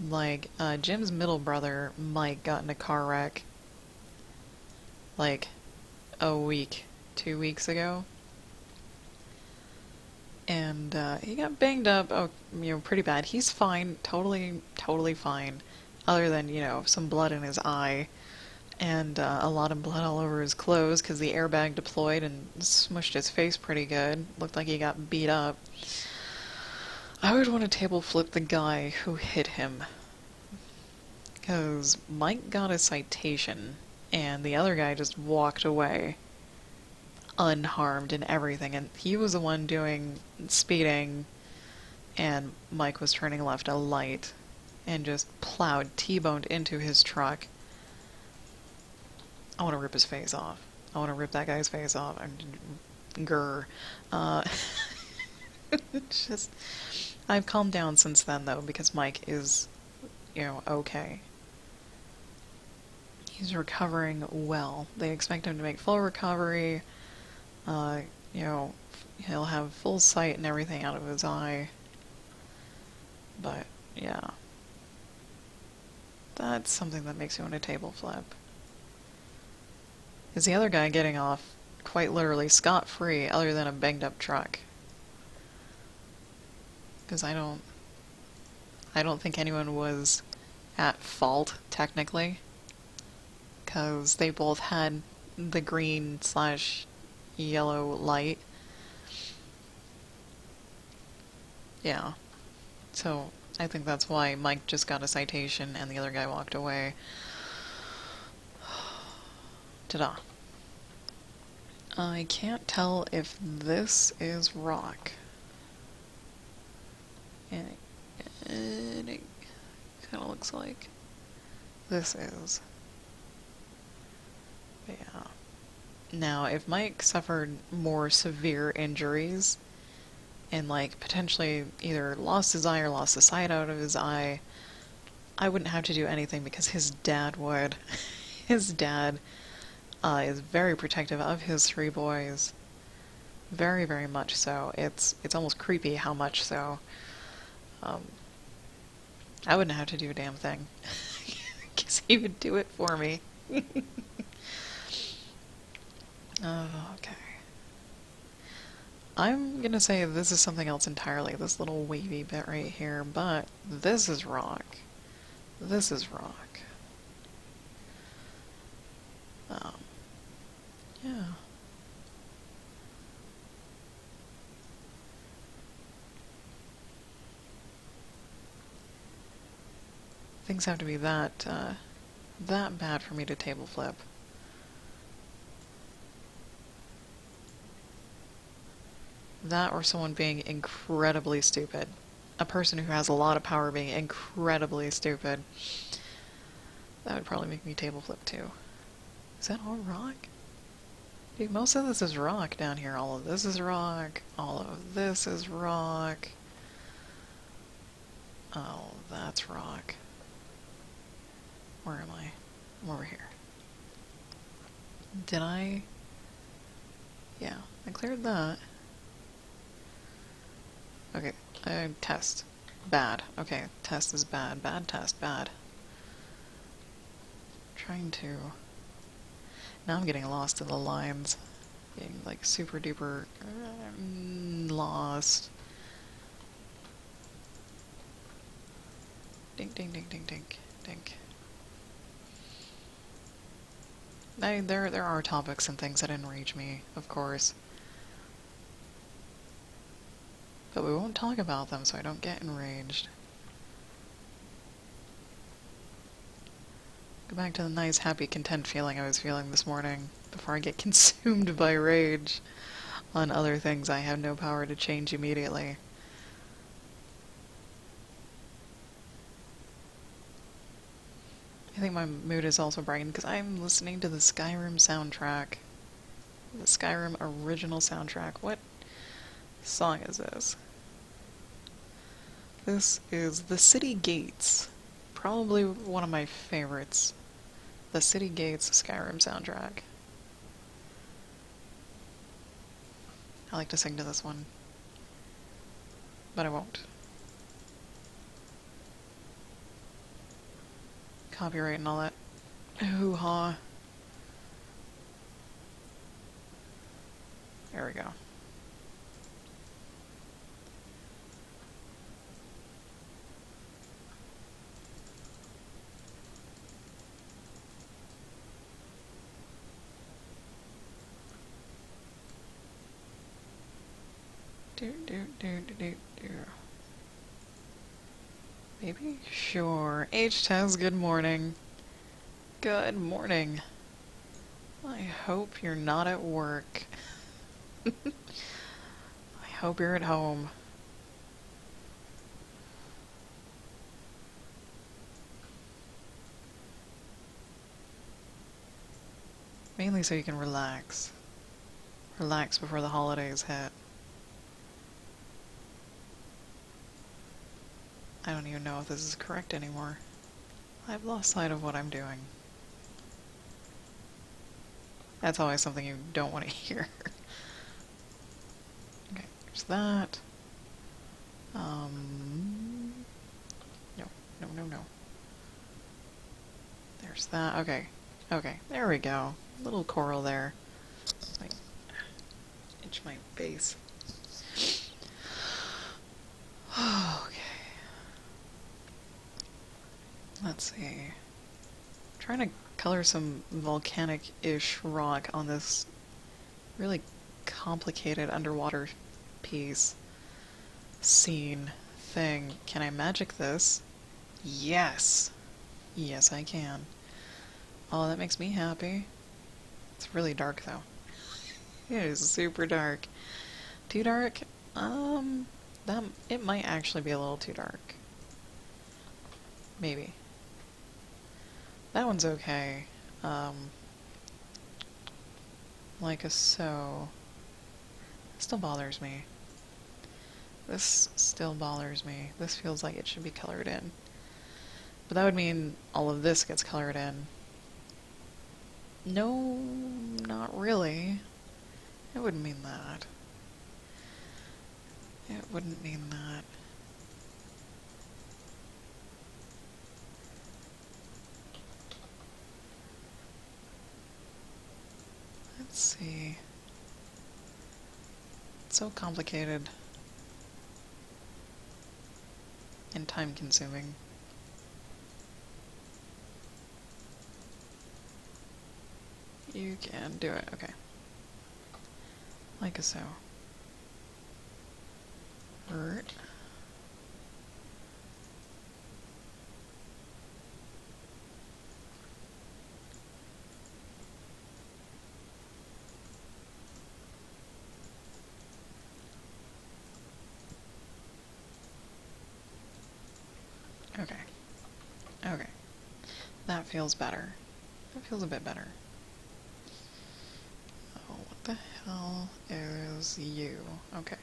Like, Jim's middle brother, Mike, got in a car wreck like a week, 2 weeks ago. And he got banged up, pretty bad. He's fine, totally fine, other than, some blood in his eye and a lot of blood all over his clothes because the airbag deployed and smushed his face pretty good. Looked like he got beat up. I would want to table flip the guy who hit him, because Mike got a citation and the other guy just walked away unharmed and everything, and he was the one doing speeding, and Mike was turning left at a light and just plowed, T-boned into his truck. I want to rip his face off. I want to rip that guy's face off. Grr. It's just, I've calmed down since then though, because Mike is, okay. He's recovering well. They expect him to make full recovery. He'll have full sight and everything out of his eye. But, yeah. That's something that makes you want to table flip. Is the other guy getting off quite literally scot-free other than a banged up truck? Because I don't think anyone was at fault, technically. Because they both had the green/yellow light. Yeah. So, I think that's why Mike just got a citation and the other guy walked away. Ta-da. I can't tell if this is rock. And it kind of looks like this is. But yeah. Now, if Mike suffered more severe injuries and, potentially either lost his eye or lost the sight out of his eye, I wouldn't have to do anything because his dad would. His dad is very protective of his 3 boys. Very, very much so. It's almost creepy how much so. I wouldn't have to do a damn thing. Because he would do it for me. Okay. I'm gonna say this is something else entirely, this little wavy bit right here, but this is rock. This is rock. Yeah. Things have to be that, that bad for me to table flip. That or someone being incredibly stupid. A person who has a lot of power being incredibly stupid. That would probably make me table flip too. Is that all rock? Dude, most of this is rock down here. All of this is rock. All of this is rock. Oh, that's rock. Where am I? I'm over here. Did I? Yeah, I cleared that. Okay, test. Bad. Okay, test is bad. Bad test, bad. Trying to... Now I'm getting lost in the lines. Being like super duper lost. Dink, dink, dink, dink, dink, dink. There are topics and things that enrage me, of course. But we won't talk about them so I don't get enraged. Go back to the nice, happy, content feeling I was feeling this morning before I get consumed by rage on other things I have no power to change immediately. I think my mood is also brightened because I'm listening to the Skyrim soundtrack. The Skyrim original soundtrack. What song is this? This is The City Gates. Probably one of my favorites. The City Gates Skyrim soundtrack. I like to sing to this one. But I won't. Copyright and all that. Hoo-ha. There we go. Do. Maybe? Sure. H-Tez, good morning. Good morning. I hope you're not at work. I hope you're at home. Mainly so you can relax. Relax before the holidays hit. I don't even know if this is correct anymore. I've lost sight of what I'm doing. That's always something you don't want to hear. Okay, there's that. No. There's that. Okay. Okay, there we go. Little coral there. Like, itch my face. Okay. Let's see. I'm trying to color some volcanic-ish rock on this really complicated underwater piece. Scene. Thing. Can I magic this? Yes! Yes, I can. Oh, that makes me happy. It's really dark, though. It is super dark. Too dark? It might actually be a little too dark. Maybe. That one's okay. Like a so. Still bothers me. This still bothers me. This feels like it should be colored in. But that would mean all of this gets colored in. No, not really. It wouldn't mean that. It wouldn't mean that. Let's see. It's so complicated. And time-consuming. You can do it, okay. Like so. That feels better. That feels a bit better. Oh, what the hell is you? Okay.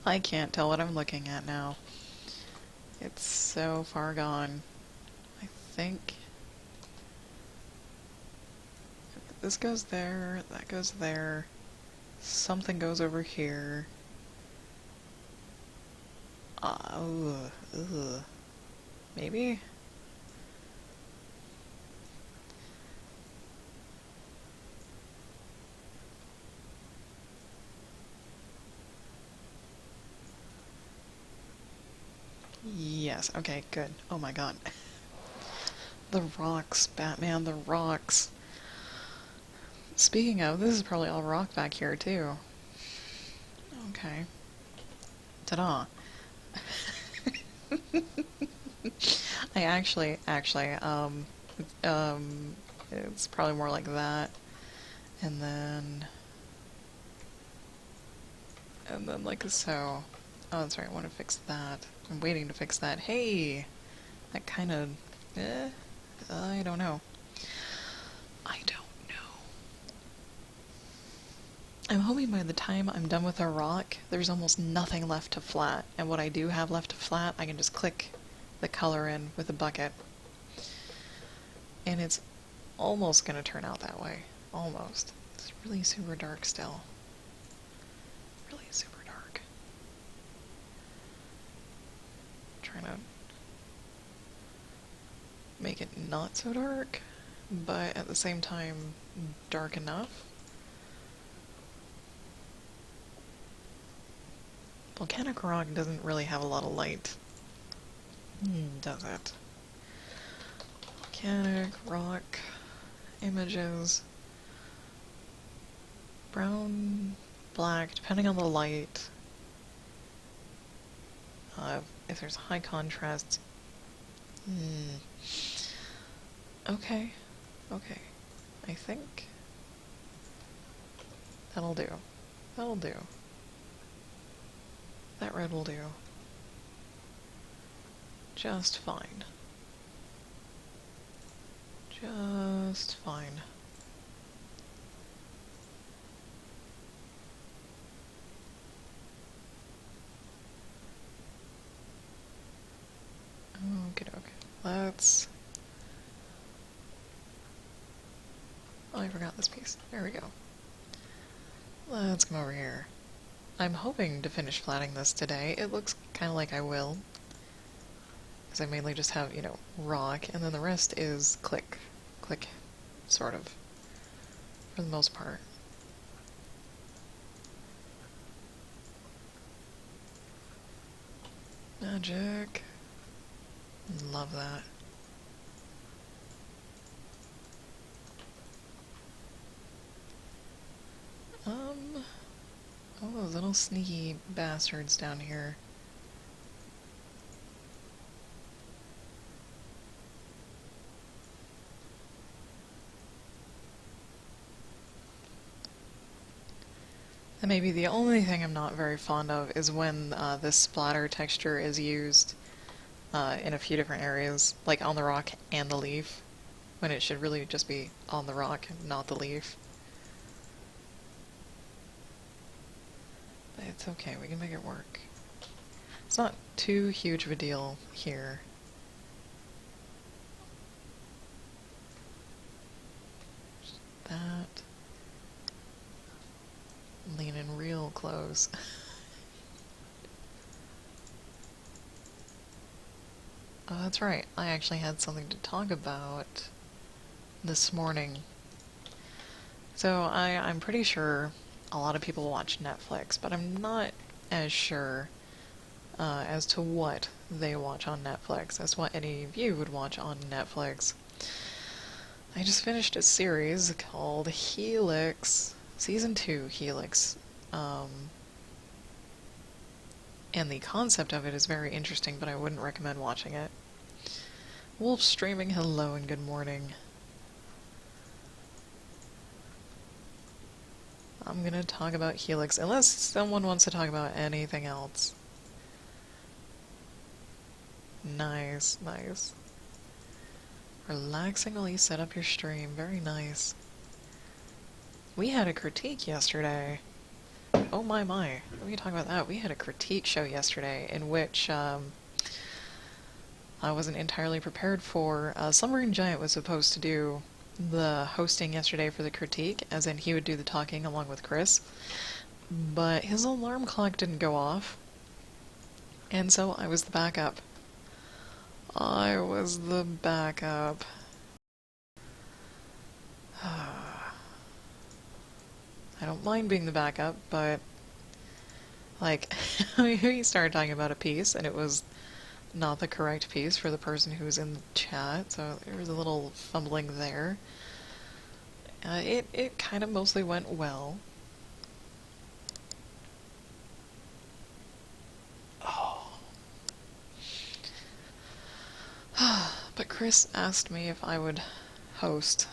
I can't tell what I'm looking at now. It's so far gone. I think this goes there, that goes there, something goes over here. Ugh. Maybe? Yes, okay, good. Oh my god. The rocks, Batman, the rocks. Speaking of, this is probably all rock back here, too. Okay. Ta-da. I it's probably more like that. And then like so. Oh, that's right, I want to fix that. I'm waiting to fix that. Hey! That kind of... I don't know. I don't know. I'm hoping by the time I'm done with a rock, there's almost nothing left to flat. And what I do have left to flat, I can just click the color in with a bucket. And it's almost going to turn out that way. Almost. It's really super dark still. Really super dark. Trying to make it not so dark, but at the same time dark enough. Volcanic rock doesn't really have a lot of light, does it? Volcanic rock images. Brown, black, depending on the light. If there's high contrast. Okay. Okay. I think that'll do. That'll do. That red will do. Just fine. Just fine. Okay, okay. Let's... Oh, I forgot this piece. There we go. Let's come over here. I'm hoping to finish flatting this today. It looks kind of like I will. Because I mainly just have, you know, rock, and then the rest is click. Click, sort of. For the most part. Magic. Love that. Oh, those little sneaky bastards down here. And maybe the only thing I'm not very fond of is when this splatter texture is used in a few different areas, like on the rock and the leaf, when it should really just be on the rock and not the leaf. But it's okay, we can make it work. It's not too huge of a deal here. Just that. Lean in real close. Oh, that's right. I actually had something to talk about this morning. So I'm pretty sure a lot of people watch Netflix, but I'm not as sure as to what they watch on Netflix, as what any of you would watch on Netflix. I just finished a series called Helix, Season 2 Helix. And the concept of it is very interesting, but I wouldn't recommend watching it. Wolf streaming, hello and good morning. I'm gonna talk about Helix, unless someone wants to talk about anything else. Nice, nice. Relaxingly set up your stream. Very nice. We had a critique yesterday. Oh my my. Let me talk about that. We had a critique show yesterday in which I wasn't entirely prepared for. Slumbering Giant was supposed to do the hosting yesterday for the critique, as in he would do the talking along with Chris. But his alarm clock didn't go off, and so I was the backup. I was the backup. I don't mind being the backup, but like we started talking about a piece and it was not the correct piece for the person who's in the chat, so there was a little fumbling there. It kind of mostly went well. Oh. But Chris asked me if I would host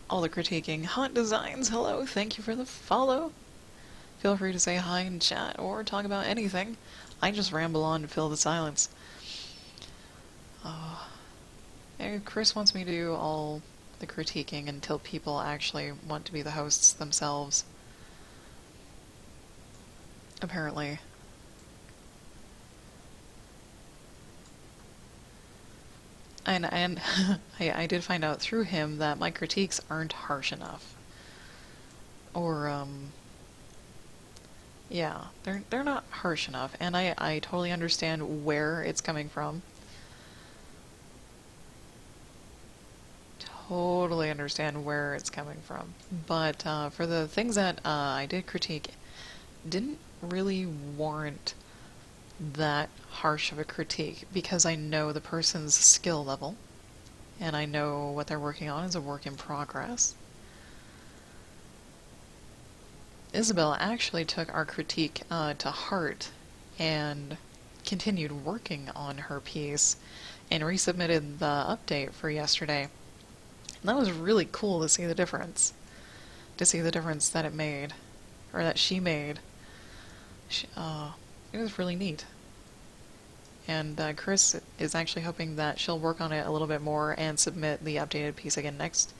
all the critiquing. Hot Designs, hello, thank you for the follow. Feel free to say hi in chat or talk about anything. I just ramble on to fill the silence. Chris wants me to do all the critiquing until people actually want to be the hosts themselves. Apparently. And I did find out through him that my critiques aren't harsh enough. Or, yeah, they're not harsh enough, and I totally understand where it's coming from. Totally understand where it's coming from. But for the things that I did critique, didn't really warrant that harsh of a critique because I know the person's skill level and I know what they're working on is a work in progress. Isabel actually took our critique to heart and continued working on her piece and resubmitted the update for yesterday. And that was really cool to see the difference. To see the difference that it made, or that she made. It was really neat. And Chris is actually hoping that she'll work on it a little bit more and submit the updated piece again next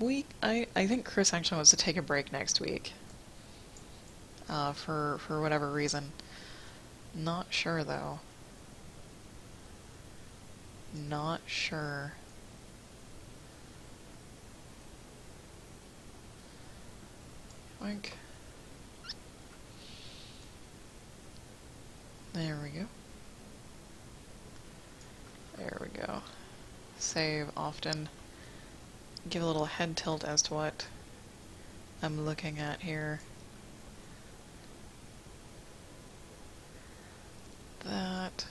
week. I think Chris actually wants to take a break next week. For whatever reason. Not sure, though. Not sure. Like... There we go. There we go. Save often. Give a little head tilt as to what I'm looking at here. That.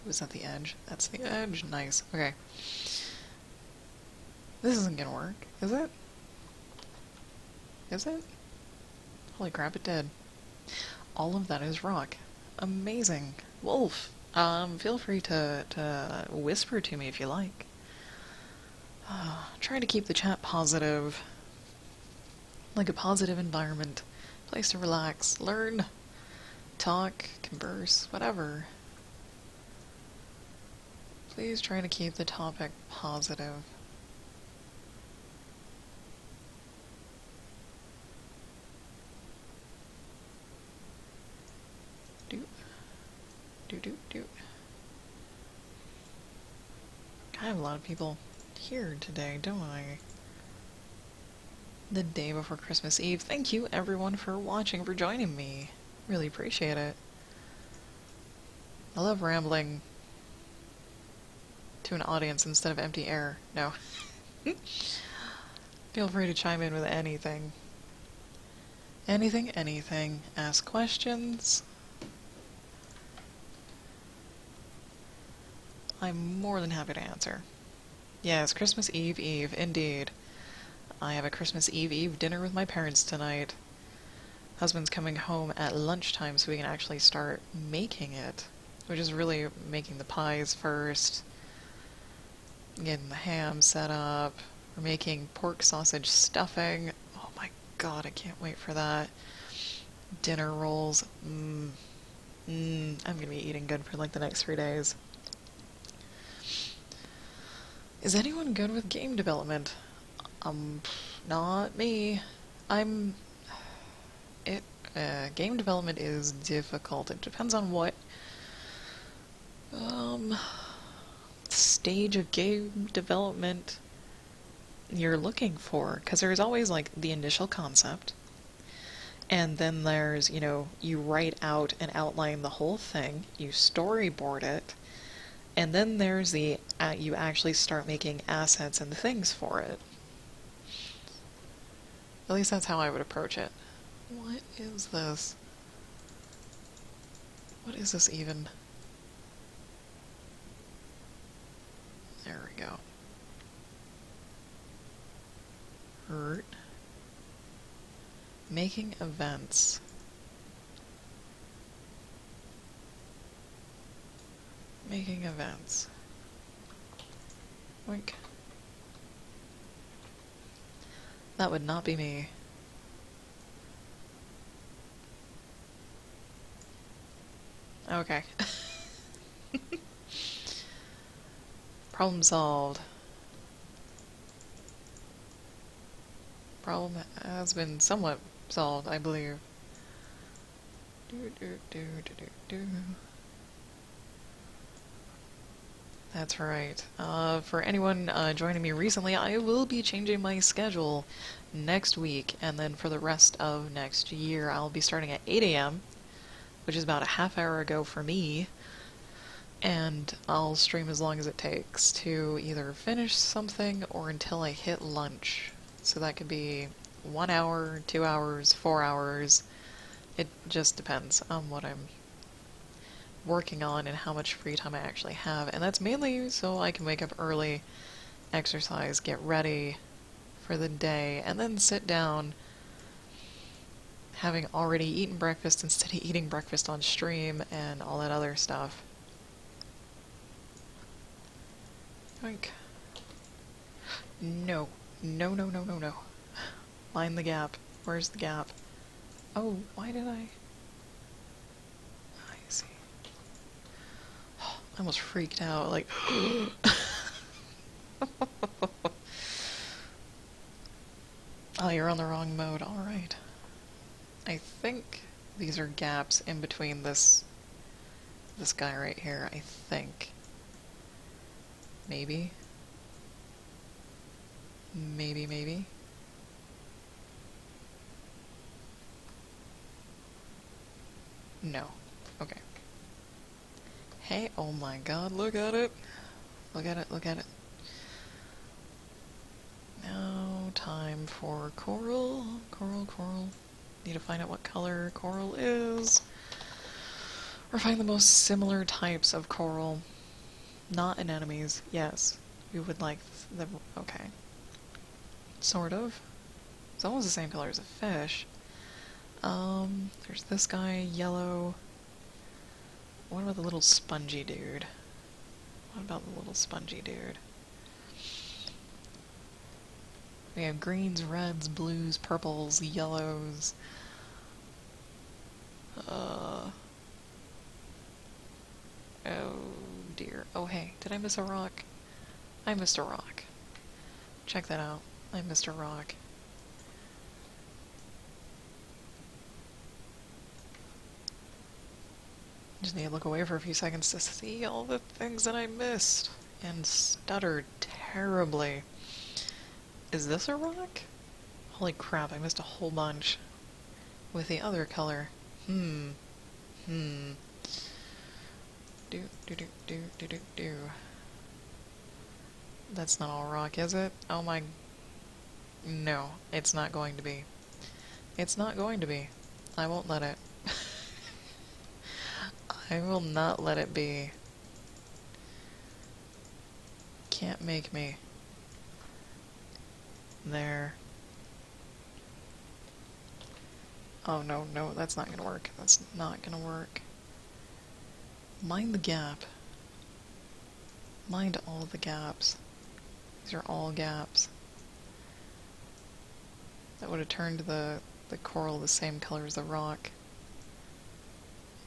Was that the edge? That's the edge. Nice. Okay. This isn't gonna work, is it? Is it? Holy crap, it did. All of that is rock. Amazing. Wolf, feel free to whisper to me if you like. Try to keep the chat positive. Like a positive environment. Place to relax, learn, talk, converse, whatever. Please try to keep the topic positive. Do. I have a lot of people here today, don't I? The day before Christmas Eve. Thank you, everyone, for watching, for joining me. Really appreciate it. I love rambling to an audience instead of empty air. No. Feel free to chime in with anything. Anything. Ask questions. I'm more than happy to answer. Yes, Christmas Eve, indeed. I have a Christmas Eve dinner with my parents tonight. Husband's coming home at lunchtime so we can actually start making it, which is really making the pies first, getting the ham set up. We're making pork sausage stuffing. Oh my god, I can't wait for that. Dinner rolls. I'm gonna be eating good for like the next 3 days. Is anyone good with game development? Um, Not me. I'm... It, game development is difficult. It depends on what, um, stage of game development you're looking for. Because there's always, like, the initial concept, and then there's, you write out and outline the whole thing, you storyboard it, and then there's you actually start making assets and things for it. At least that's how I would approach it. What is this? What is this even? There we go. Hurt. Making events. Making events. Wink. That would not be me. Okay. Problem solved. Problem has been somewhat solved, I believe. That's right. For anyone joining me recently, I will be changing my schedule next week, and then for the rest of next year, I'll be starting at 8 a.m., which is about a half hour ago for me, and I'll stream as long as it takes to either finish something or until I hit lunch. So that could be 1 hour, 2 hours, 4 hours. It just depends on what I'm working on and how much free time I actually have. And that's mainly so I can wake up early, exercise, get ready for the day, and then sit down having already eaten breakfast instead of eating breakfast on stream and all that other stuff. Oink. No. No, no, no, no, no. Mind the gap. Where's the gap? Oh, why did I see. I almost freaked out, like... Oh, you're on the wrong mode, alright. I think these are gaps in between this guy right here, I think. Maybe. Maybe. No. Okay. Hey, oh my god, look at it. Look at it. Now, time for coral. Coral. Need to find out what color coral is. Or find the most similar types of coral. Not anemones. Yes. We would like the... Okay. Sort of. It's almost the same color as a fish. There's this guy, yellow. What about the little spongy dude? We have greens, reds, blues, purples, yellows. Oh dear. Oh hey, did I miss a rock? I missed a rock. Check that out. I missed a rock. Just need to look away for a few seconds to see all the things that I missed and stuttered terribly. Is this a rock? Holy crap, I missed a whole bunch with the other color. Do. That's not all rock, is it? Oh my... No, it's not going to be. It's not going to be. I won't let it. I will not let it be. Can't make me. There. Oh no, that's not gonna work. That's not gonna work. Mind the gap. Mind all the gaps. These are all gaps. That would have turned the coral the same color as the rock.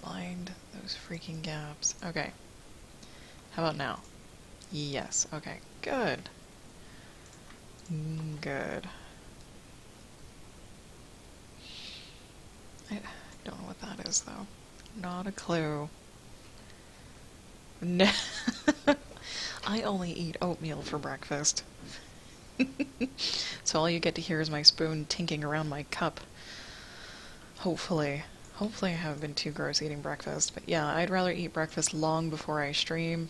Mind those freaking gaps. Okay. How about now? Yes. Okay. Good. Good. I don't know what that is, though. Not a clue. No. I only eat oatmeal for breakfast. So all you get to hear is my spoon tinking around my cup. Hopefully. Hopefully I haven't been too gross eating breakfast. But yeah, I'd rather eat breakfast long before I stream.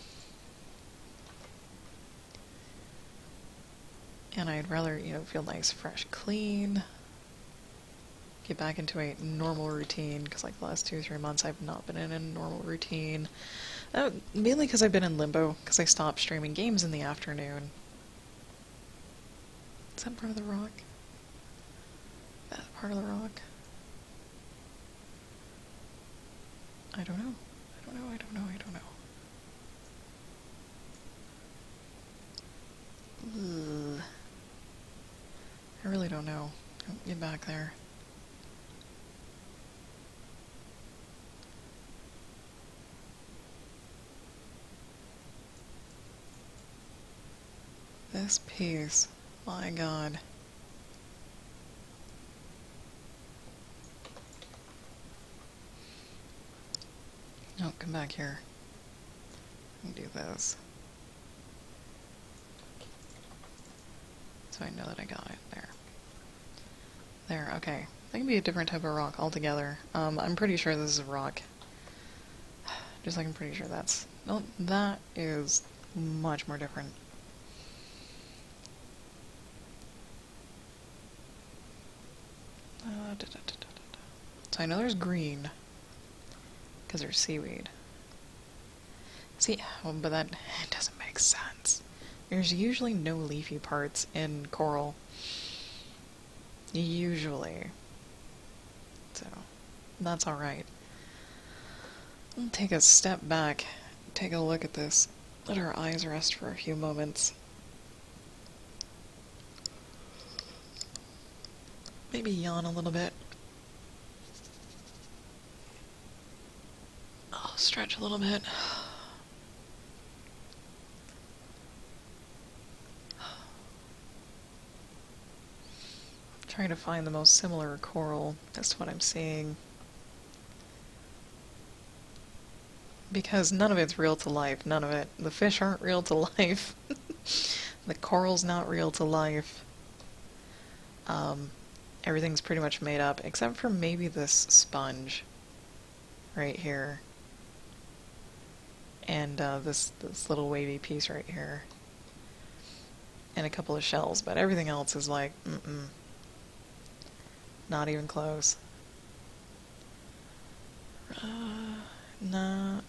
And I'd rather, feel nice, fresh, clean. Get back into a normal routine, because like the last 2 or 3 months I've not been in a normal routine. Mainly because I've been in limbo, because I stopped streaming games in the afternoon. Is that part of the rock? That part of the rock? I don't know. I don't know, I don't know, I don't know. Ugh. I really don't know. Get back there. This piece. My god. Oh, come back here. Let me do this. So I know that I got it. There. There, okay. That can be a different type of rock altogether. I'm pretty sure this is a rock. Just like I'm pretty sure that's... No, that is much more different. So I know there's green, because there's seaweed. See, but that doesn't make sense. There's usually no leafy parts in coral. Usually. So, that's alright. I'll take a step back, take a look at this, let our eyes rest for a few moments. Maybe yawn a little bit. I'll stretch a little bit. Trying to find the most similar coral as to what I'm seeing. Because none of it's real to life, none of it. The fish aren't real to life. The coral's not real to life. Everything's pretty much made up, except for maybe this sponge right here. And this little wavy piece right here. And a couple of shells, but everything else is like, not even close. No.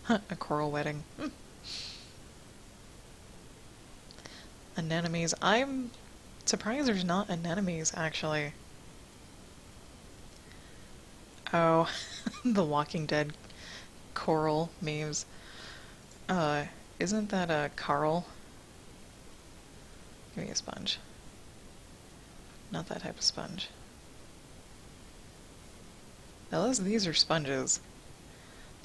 Huh, a coral wedding. Anemones. I'm surprised there's not anemones, actually. Oh, the Walking Dead coral memes. Isn't that a Carl? Give me a sponge. Not that type of sponge. Now these are sponges.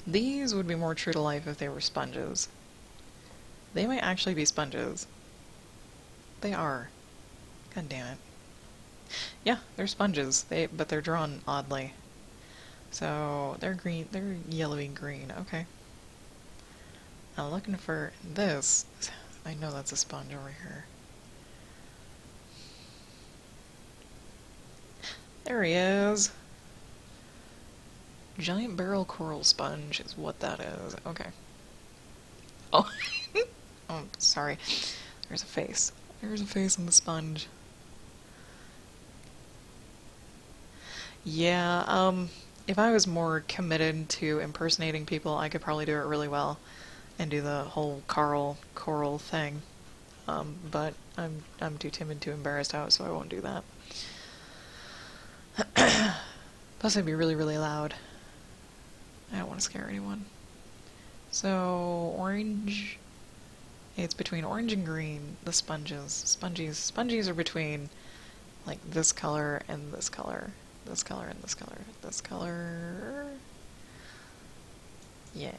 These would be more true to life if they were sponges. They might actually be sponges. They are. God damn it. Yeah, they're sponges. But they're drawn oddly. So they're green. They're yellowy green. Okay. Now looking for this. I know that's a sponge over here. There he is. Giant barrel coral sponge is what that is. Okay. Oh. Oh, sorry. There's a face. There's a face on the sponge. Yeah, if I was more committed to impersonating people, I could probably do it really well and do the whole coral thing. But I'm too timid, too embarrassed out, so I won't do that. Plus, I'd be really, really loud. I don't want to scare anyone. So, orange. It's between orange and green, the sponges. Sponges are between, like, this color and this color. this color, and this color, this color. Yeah.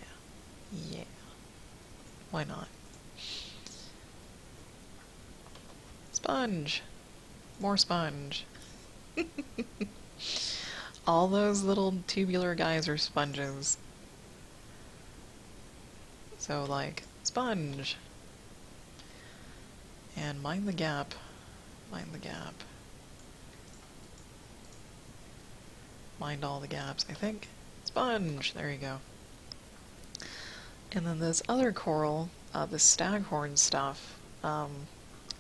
Yeah. Why not? Sponge. More sponge. All those little tubular guys are sponges. So, like, sponge. And mind the gap. Mind the gap. Mind all the gaps, I think. Sponge! There you go. And then this other coral, the staghorn stuff,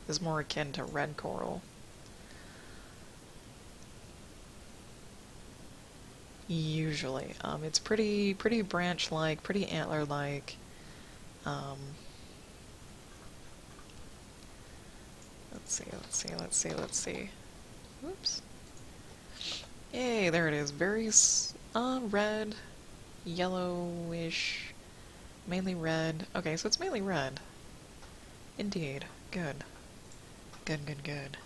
is more akin to red coral. Usually. It's pretty branch-like, pretty antler-like. Let's see. Oops. Yay, there it is. Very, red, yellowish, mainly red. Okay, so it's mainly red. Indeed. Good. Good.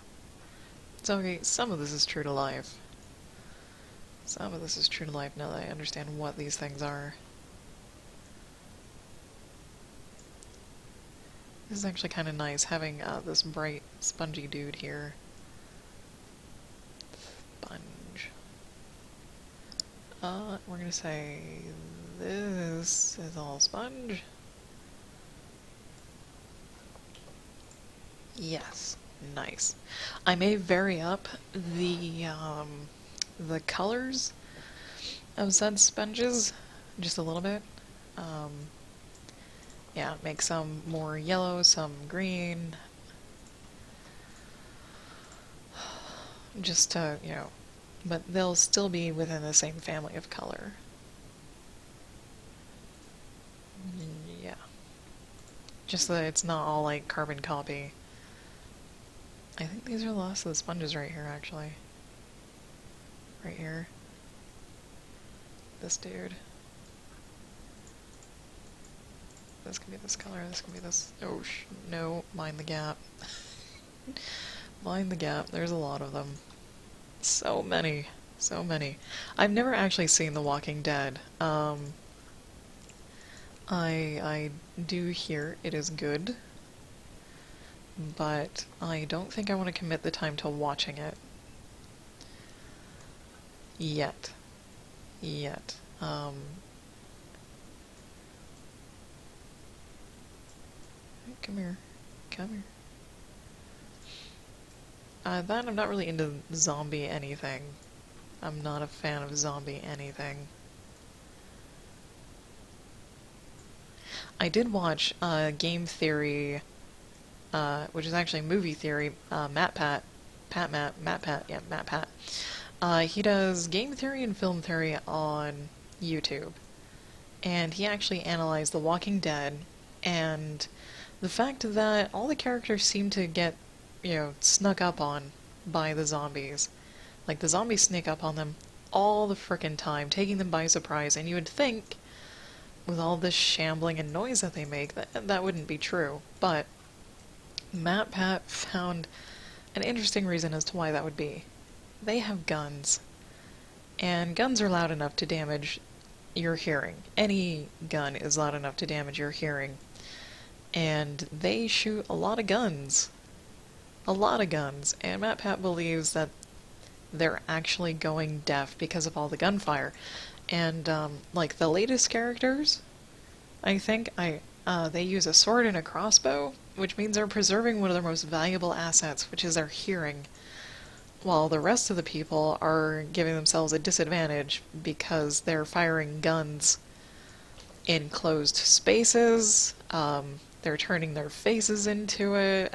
So, okay, some of this is true to life. Some of this is true to life now that I understand what these things are. This is actually kind of nice, having this bright, spongy dude here. Sponge. We're gonna say this is all sponge. Yes, nice. I may vary up the colors of said sponges just a little bit. Yeah, make some more yellow, some green. Just to, you know, but they'll still be within the same family of color. Yeah. Just that it's not all like carbon copy. I think these are the last of the sponges right here, actually. Right here. This dude. This can be this color, this can be this. Oh, no, mind the gap. Mind the gap, there's a lot of them. So many. So many. I've never actually seen The Walking Dead. I do hear it is good, but I don't think I want to commit the time to watching it. Yet. Come here. That I'm not really into zombie anything. I'm not a fan of zombie anything. I did watch Game Theory, which is actually Movie Theory, Matt Pat. He does Game Theory and Film Theory on YouTube. And he actually analyzed The Walking Dead, and the fact that all the characters seem to get, you know, snuck up on by the zombies. Like, the zombies sneak up on them all the frickin' time, taking them by surprise, and you would think, with all this shambling and noise that they make, that wouldn't be true. But Matt Pat found an interesting reason as to why that would be. They have guns. And guns are loud enough to damage your hearing. Any gun is loud enough to damage your hearing. And they shoot a lot of guns. A lot of guns. And Matt Pat believes that they're actually going deaf because of all the gunfire. And, like, the latest characters, I think, they use a sword and a crossbow, which means they're preserving one of their most valuable assets, which is their hearing, while the rest of the people are giving themselves a disadvantage because they're firing guns in closed spaces. They're turning their faces into it.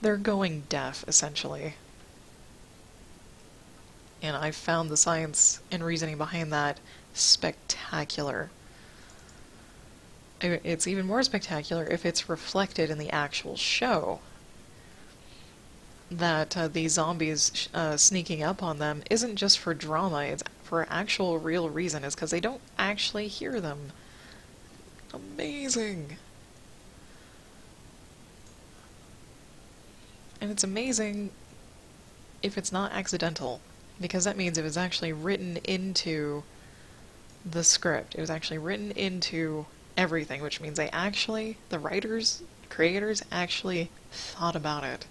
They're going deaf, essentially. And I found the science and reasoning behind that spectacular. It's even more spectacular if it's reflected in the actual show. That these zombies sneaking up on them isn't just for drama, it's for actual real reason, is because they don't actually hear them. Amazing. And it's amazing if it's not accidental, because that means it was actually written into the script. It was actually written into everything, which means the writers, creators actually thought about it.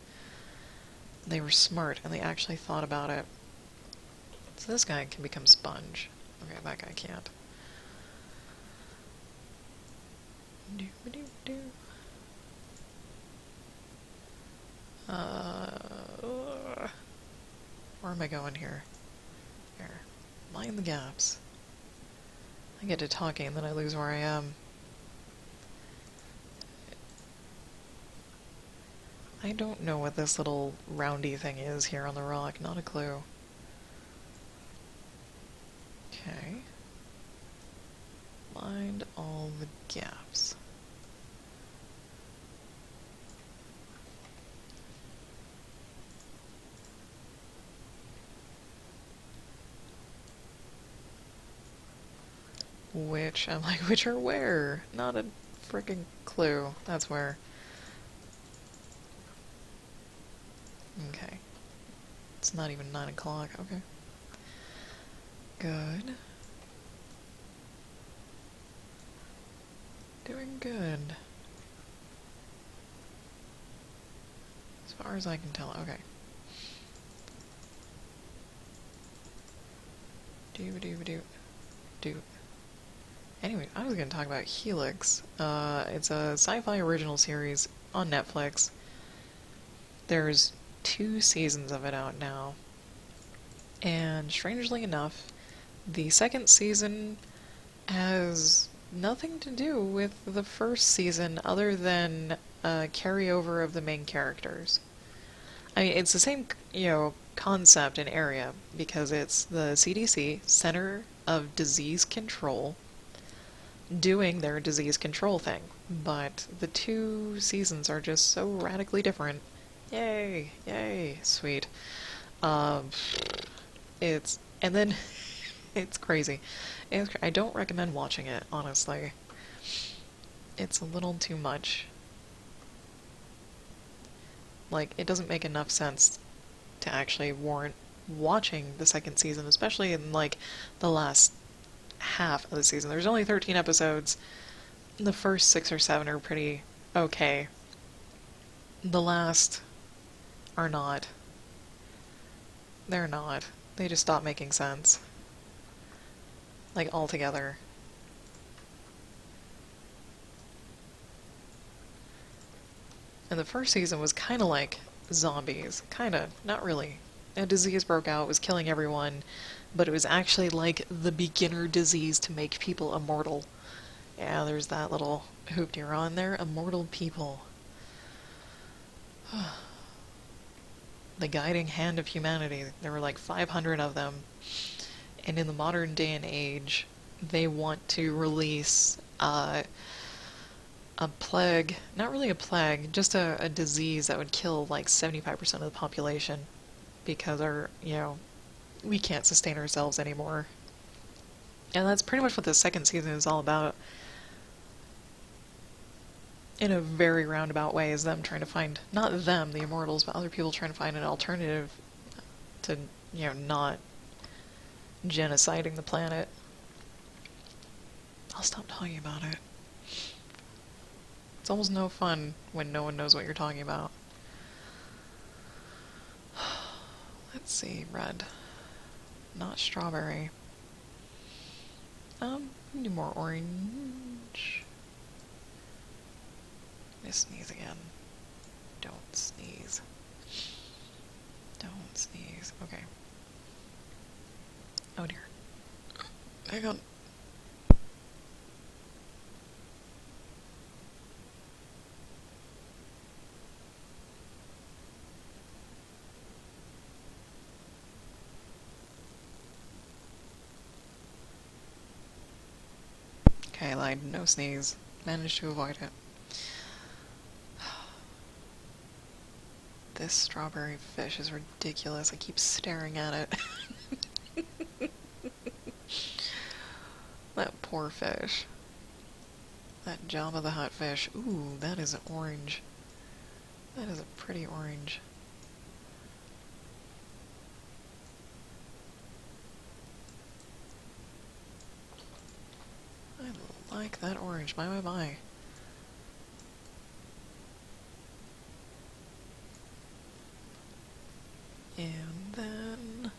They were smart and they actually thought about it. So this guy can become Sponge. Okay, that guy can't. Where am I going here? Here. Mind the gaps. I get to talking and then I lose where I am. I don't know what this little roundy thing is here on the rock. Not a clue. Okay. Mind all the gaps. Which, I'm like, which are where? Not a freaking clue. That's where. Okay. It's not even 9 o'clock. Okay. Good. Doing good. As far as I can tell. Okay. Do. Anyway, I was going to talk about Helix. It's a sci-fi original series on Netflix. There's 2 seasons of it out now. And strangely enough, the second season has nothing to do with the first season other than a carryover of the main characters. I mean, it's the same, concept and area, because it's the CDC, Center of Disease Control, doing their disease control thing. But the 2 seasons are just so radically different. Yay, yay, sweet. And then it's crazy. I don't recommend watching it, honestly. It's a little too much. Like, it doesn't make enough sense to actually warrant watching the second season, especially in, like, the last half of the season. There's only 13 episodes. The first 6 or 7 are pretty okay. The last are not. They're not. They just stop making sense. Like, altogether. And the first season was kind of like zombies. Kind of. Not really. A disease broke out, was killing everyone, but it was actually like the beginner disease to make people immortal. Yeah, there's that little hoop-de-ron there. Immortal people. The guiding hand of humanity. There were like 500 of them. And in the modern day and age, they want to release a plague, not really a plague, just a disease that would kill like 75% of the population, because we can't sustain ourselves anymore. And that's pretty much what the second season is all about. In a very roundabout way, is them trying to find, not them, the immortals, but other people trying to find an alternative to, not genociding the planet. I'll stop talking about it. It's almost no fun when no one knows what you're talking about. Let's see, red. Not strawberry. Do more orange. I sneeze again. Don't sneeze. Don't sneeze. Okay. Oh dear. Hang on. Okay, I lied. No sneeze. Managed to avoid it. This strawberry fish is ridiculous. I keep staring at it. That poor fish. That Jabba the Hutt fish. Ooh, that is orange. That is a pretty orange. like that orange. My. And then...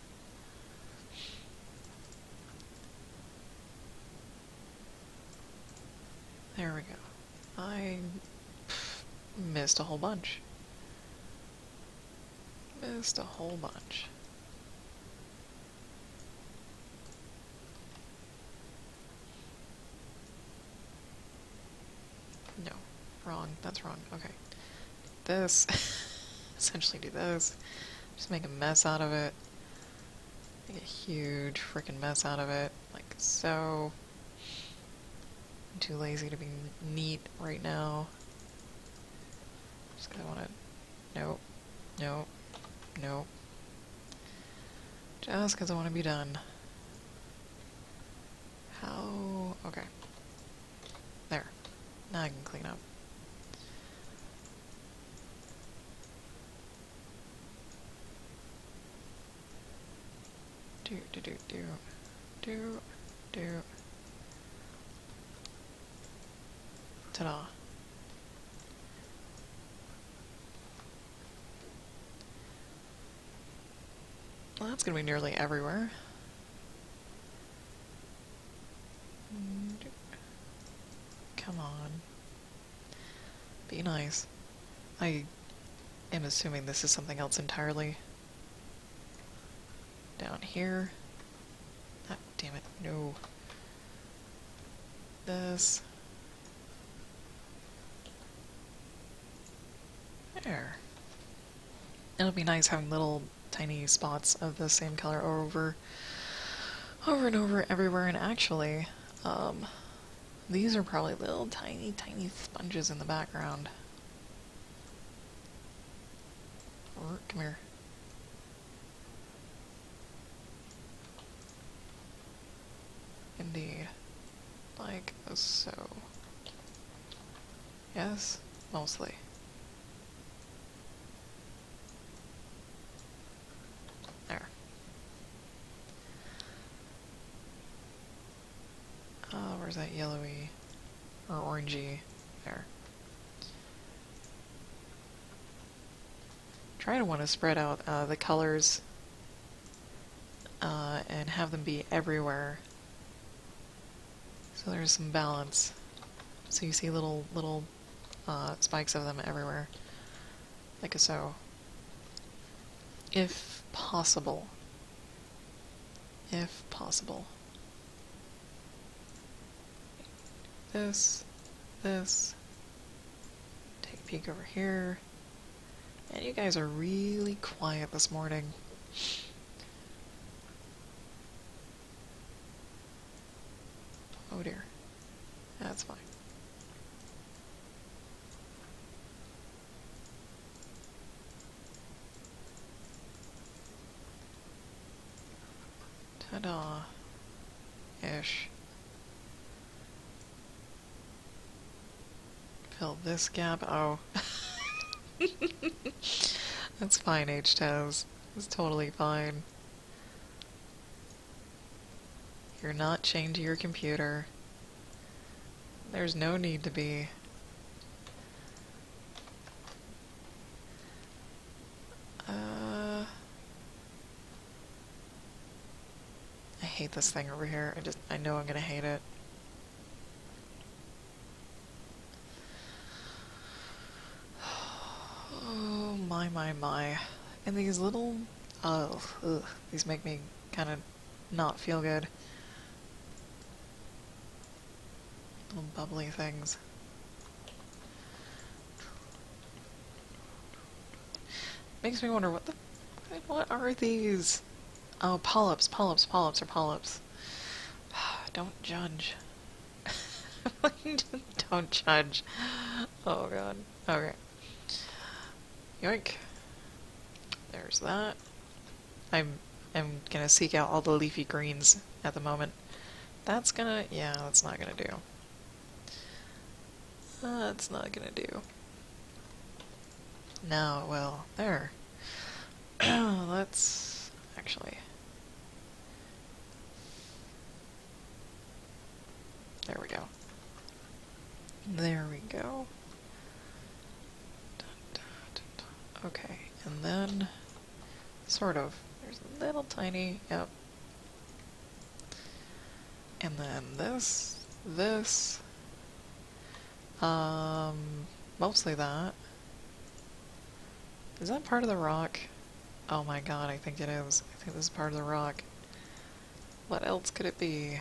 there we go. I missed a whole bunch. Missed a whole bunch. No. Wrong. That's wrong. Okay. This. Essentially do this. Just make a mess out of it. Make a huge freaking mess out of it. Like so. I'm too lazy to be neat right now. Just gonna want to... nope. Nope. Nope. Just because I want to be done. How... okay. There. Now I can clean up. Do. Ta-da. Well, that's gonna be nearly everywhere. Come on. Be nice. I am assuming this is something else entirely. Down here. Ah, damn it. No. This. There. It'll be nice having little tiny spots of the same color over and over everywhere, and actually, these are probably little tiny sponges in the background. Come here. Indeed. Like so. Yes, mostly. There. Where's that yellowy or orangey? There. Try to want to spread out the colors and have them be everywhere. So there's some balance. So you see little spikes of them everywhere, like so. If possible. If possible. This. Take a peek over here. And you guys are really quiet this morning. Oh dear. That's fine. Ta-da. Ish. Fill this gap. Oh. That's fine, H-Toes. It's totally fine. You're not chained to your computer. There's no need to be. I hate this thing over here. I know I'm gonna hate it. Oh, my. And these little, these make me kind of not feel good. Little bubbly things. Makes me wonder what are these? Oh, polyps are polyps. Don't judge. Don't judge. Oh god. Okay. Yoink. There's that. I'm gonna seek out all the leafy greens at the moment. That's not gonna do. That's not gonna do. No, well, there. Let's actually. There we go. And then, sort of, there's a little tiny, yep. And then this, mostly that. Is that part of the rock? Oh my god, I think it is. I think this is part of the rock. What else could it be?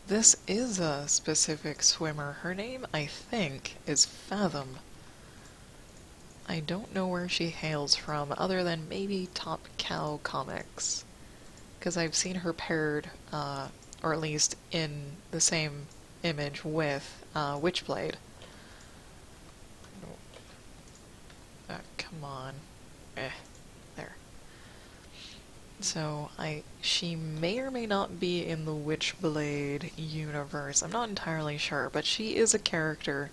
This is a specific swimmer. Her name, I think, is Fathom. I don't know where she hails from, other than maybe Top Cow Comics. Because I've seen her paired, or at least in the same image with Witchblade. Come on. There. So, she may or may not be in the Witchblade universe. I'm not entirely sure, but she is a character.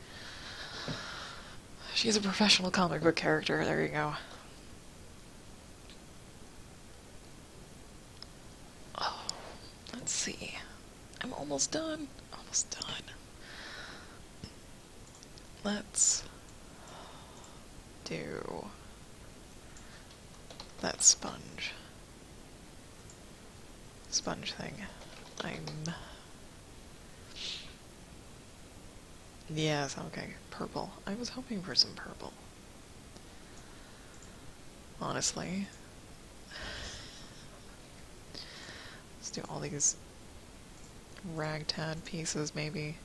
She's a professional comic book character. There you go. Oh, let's see. I'm almost done. Almost done. Let's do that sponge thing. Yes, okay, purple. I was hoping for some purple. Honestly. Let's do all these ragtag pieces, maybe.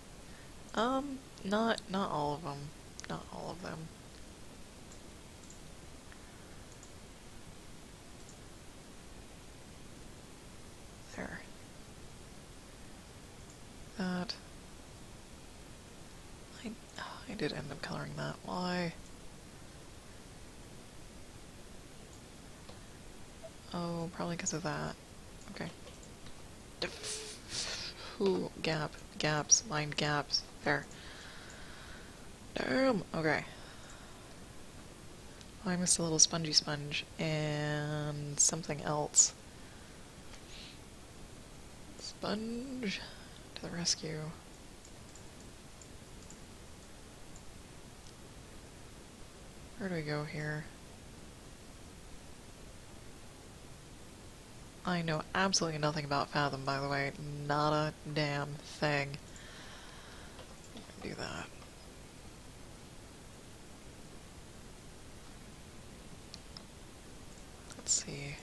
Not all of them. Not all of them. There. That. I did end up coloring that. Why? Oh, probably because of that. Okay. Ooh, gaps, mind gaps. There. Damn! Okay. Oh, I missed a little spongy sponge and something else. Sponge to the rescue. Where do we go here? I know absolutely nothing about Fathom, by the way. Not a damn thing. Do that. Let's see.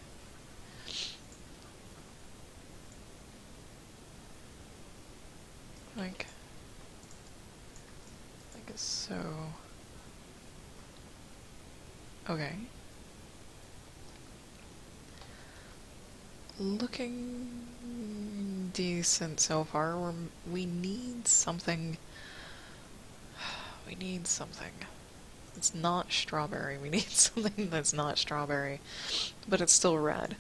I guess so. Okay. Looking decent so far. We need something. We need something. It's not strawberry. We need something that's not strawberry, but it's still red.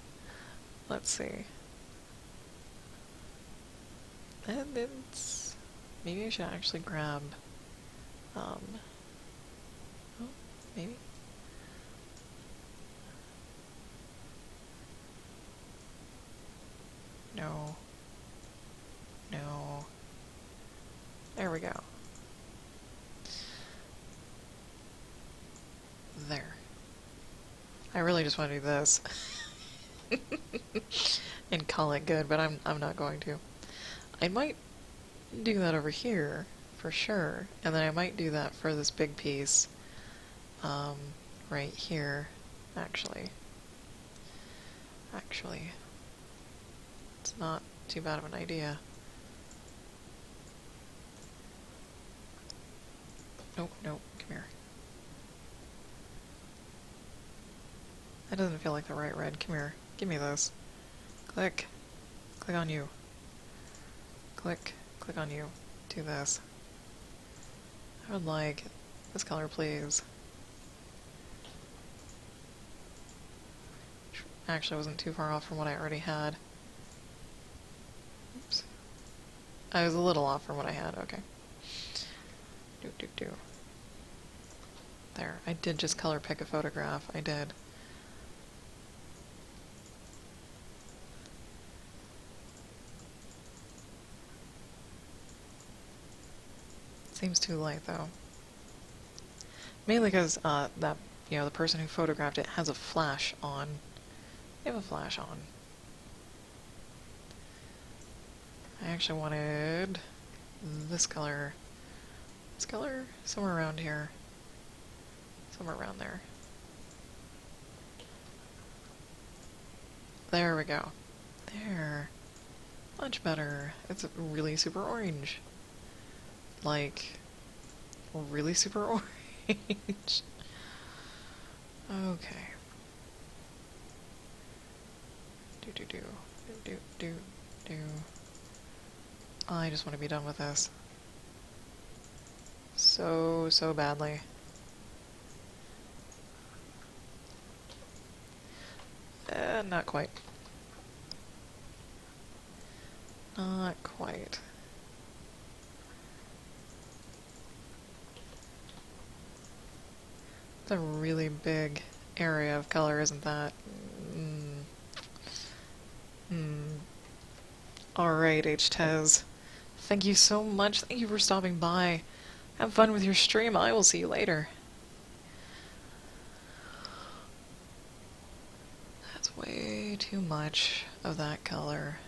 Let's see. And it's... Maybe I should actually grab... Oh, maybe? No. No. There we go. There. I really just want to do this. And call it good, but I'm not going to. I might do that over here, for sure, and then I might do that for this big piece, right here, actually. Actually. It's not too bad of an idea. Nope, nope, come here. That doesn't feel like the right red. Come here. Give me this. Click. Click on you. Click. Click on you. Do this. I would like this color, please. Actually, wasn't too far off from what I already had. Oops. I was a little off from what I had. Okay. Do. There. I did just color pick a photograph. I did. Seems too light though. Mainly because that the person who photographed it has a flash on. They have a flash on. I actually wanted this color. This color? Somewhere around here. Somewhere around there. There we go. There. Much better. It's really super orange. Like, really super orange. Okay. Do. I just want to be done with this. So badly. Not quite. Not quite. It's a really big area of color, isn't that? Alright, HTez. Thank you so much. Thank you for stopping by. Have fun with your stream. I will see you later. That's way too much of that color.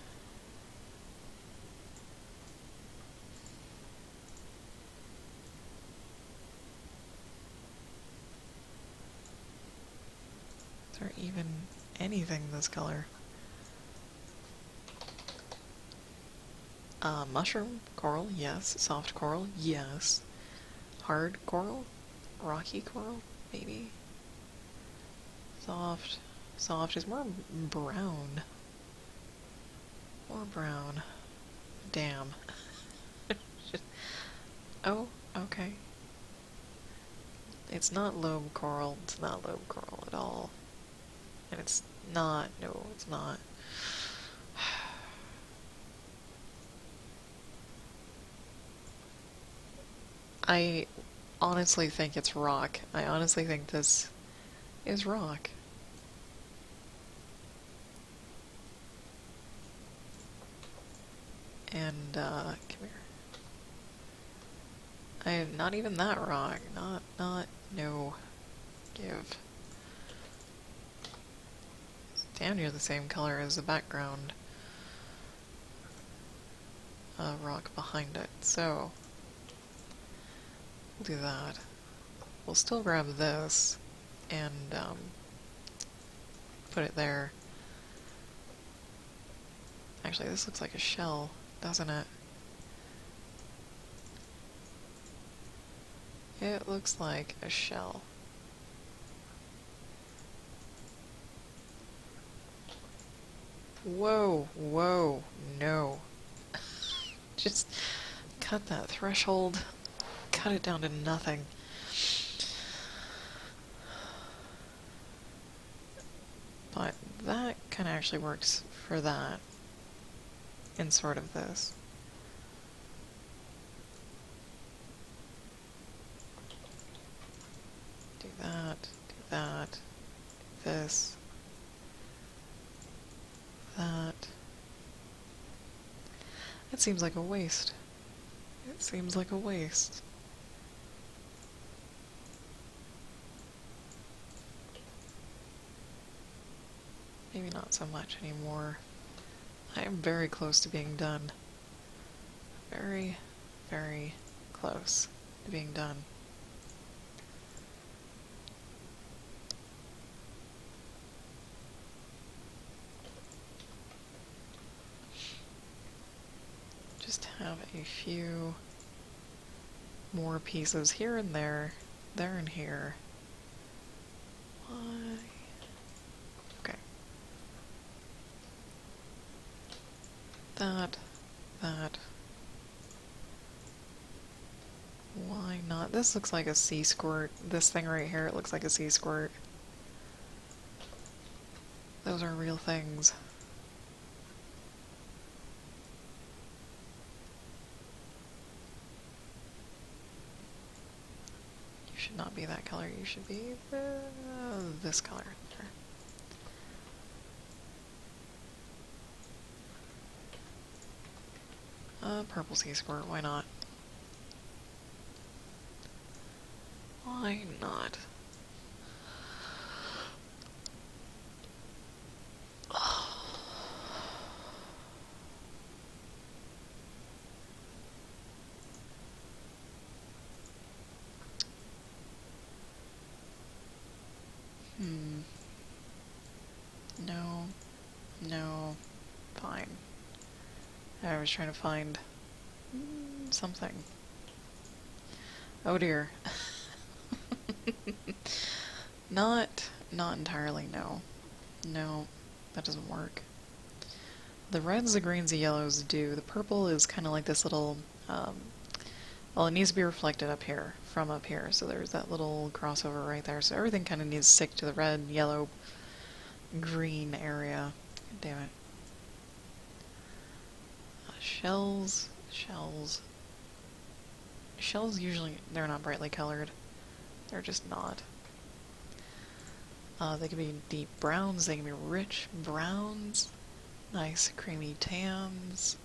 Is there even anything this color? Mushroom, coral, yes. Soft coral, yes. Hard coral? Rocky coral, maybe? Soft. Soft is more brown. More brown. Damn. Oh, okay. It's not lobe coral. It's not lobe coral at all. And it's not. No, it's not. I honestly think it's rock. I honestly think this is rock. And, come here. Not even that rock. No. Give. It's damn near the same color as the background rock behind it. So, we'll do that. We'll still grab this and put it there. Actually, this looks like a shell, doesn't it? It looks like a shell. Whoa, whoa, no. Just cut that threshold. Cut it down to nothing. But that kind of actually works for that. In sort of this. Do that, this, that. It seems like a waste. It seems like a waste. Maybe not so much anymore. I am very close to being done. Very, very close to being done. Just have a few more pieces here and there and here. Why? Okay. That. Why not? This looks like a sea squirt. This thing right here, it looks like a sea squirt. Those are real things. You should not be that color. You should be this color. Purple sea squirt. Why not? Why not? Hmm. No. No. Fine. I was trying to find something. Oh dear. Not entirely, no. No, that doesn't work. The reds, the greens, the yellows do. The purple is kind of like this little, well, it needs to be reflected up here, from up here, so there's that little crossover right there. So everything kind of needs to stick to the red, yellow, green area. Damn it. Shells. Shells usually, they're not brightly colored. They're just not. They can be deep browns, they can be rich browns, nice creamy tans,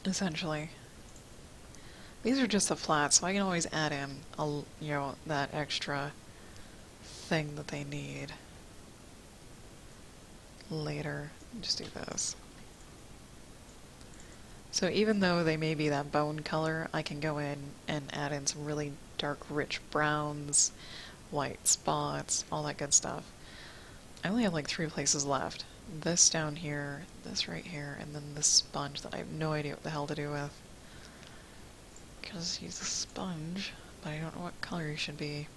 essentially. These are just the flats, so I can always add in, that extra thing that they need later. Just do this. So even though they may be that bone color, I can go in and add in some really dark, rich browns, white spots, all that good stuff. I only have like 3 places left. This down here, this right here, and then this sponge that I have no idea what the hell to do with. Because he's a sponge, but I don't know what color he should be.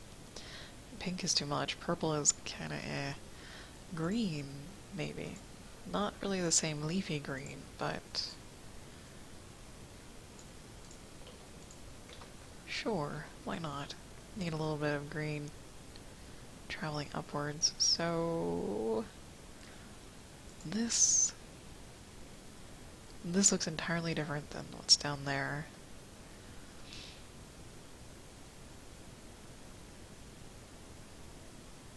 Pink is too much. Purple is kinda eh. Green, maybe. Not really the same leafy green, but... sure, why not? Need a little bit of green traveling upwards. So this looks entirely different than what's down there.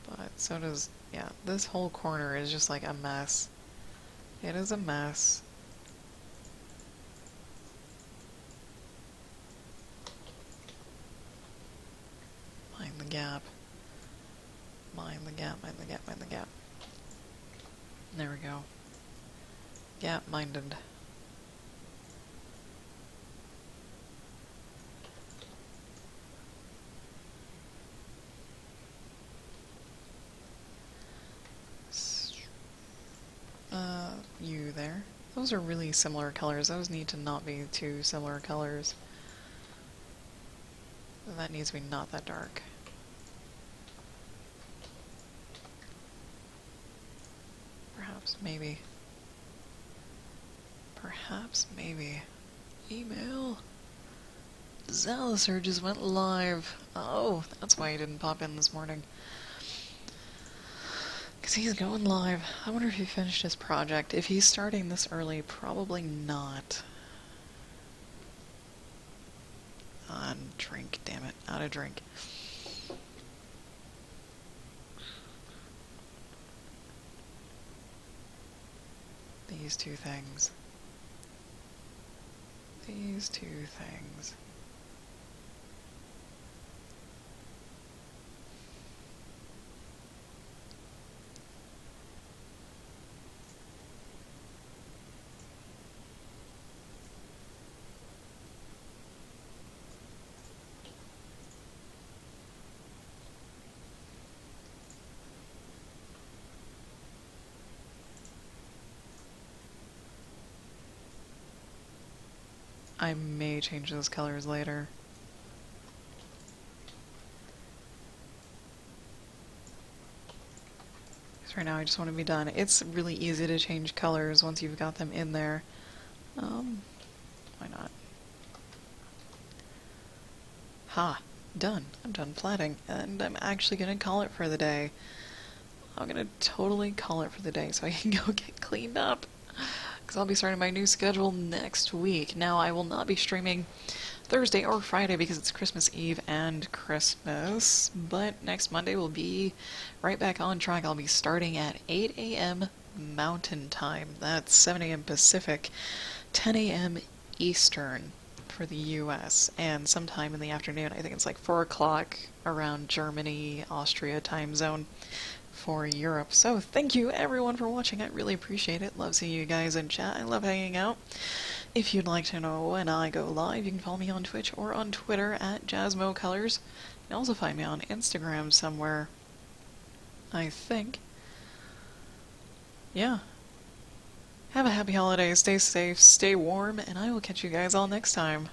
But so does, yeah, this whole corner is just like a mess. It is a mess. Mind the gap. Mind the gap, mind the gap, mind the gap. There we go. Gap-minded. You there. Those are really similar colors. Those need to not be too similar colors. That needs to be not that dark. Perhaps, maybe. Perhaps, maybe. Email. Zaliser just went live. Oh, that's why he didn't pop in this morning. Because he's going live. I wonder if he finished his project. If he's starting this early, probably not. Drink, damn it. Out of drink. These 2 things. These 2 things. I may change those colors later. Because right now I just want to be done. It's really easy to change colors once you've got them in there. Why not? Ha! Done. I'm done platting, and I'm actually gonna call it for the day. I'm gonna totally call it for the day so I can go get cleaned up. Because I'll be starting my new schedule next week. Now, I will not be streaming Thursday or Friday because it's Christmas Eve and Christmas, but next Monday will be right back on track. I'll be starting at 8 a.m. Mountain Time. That's 7 a.m. Pacific, 10 a.m. Eastern for the US, and sometime in the afternoon, I think it's like 4 o'clock around Germany, Austria time zone for Europe. So thank you everyone for watching. I really appreciate it. Love seeing you guys in chat. I love hanging out. If you'd like to know when I go live, you can follow me on Twitch or on Twitter at JasmoColors. You can also find me on Instagram somewhere, I think. Yeah. Have a happy holiday, stay safe, stay warm, and I will catch you guys all next time.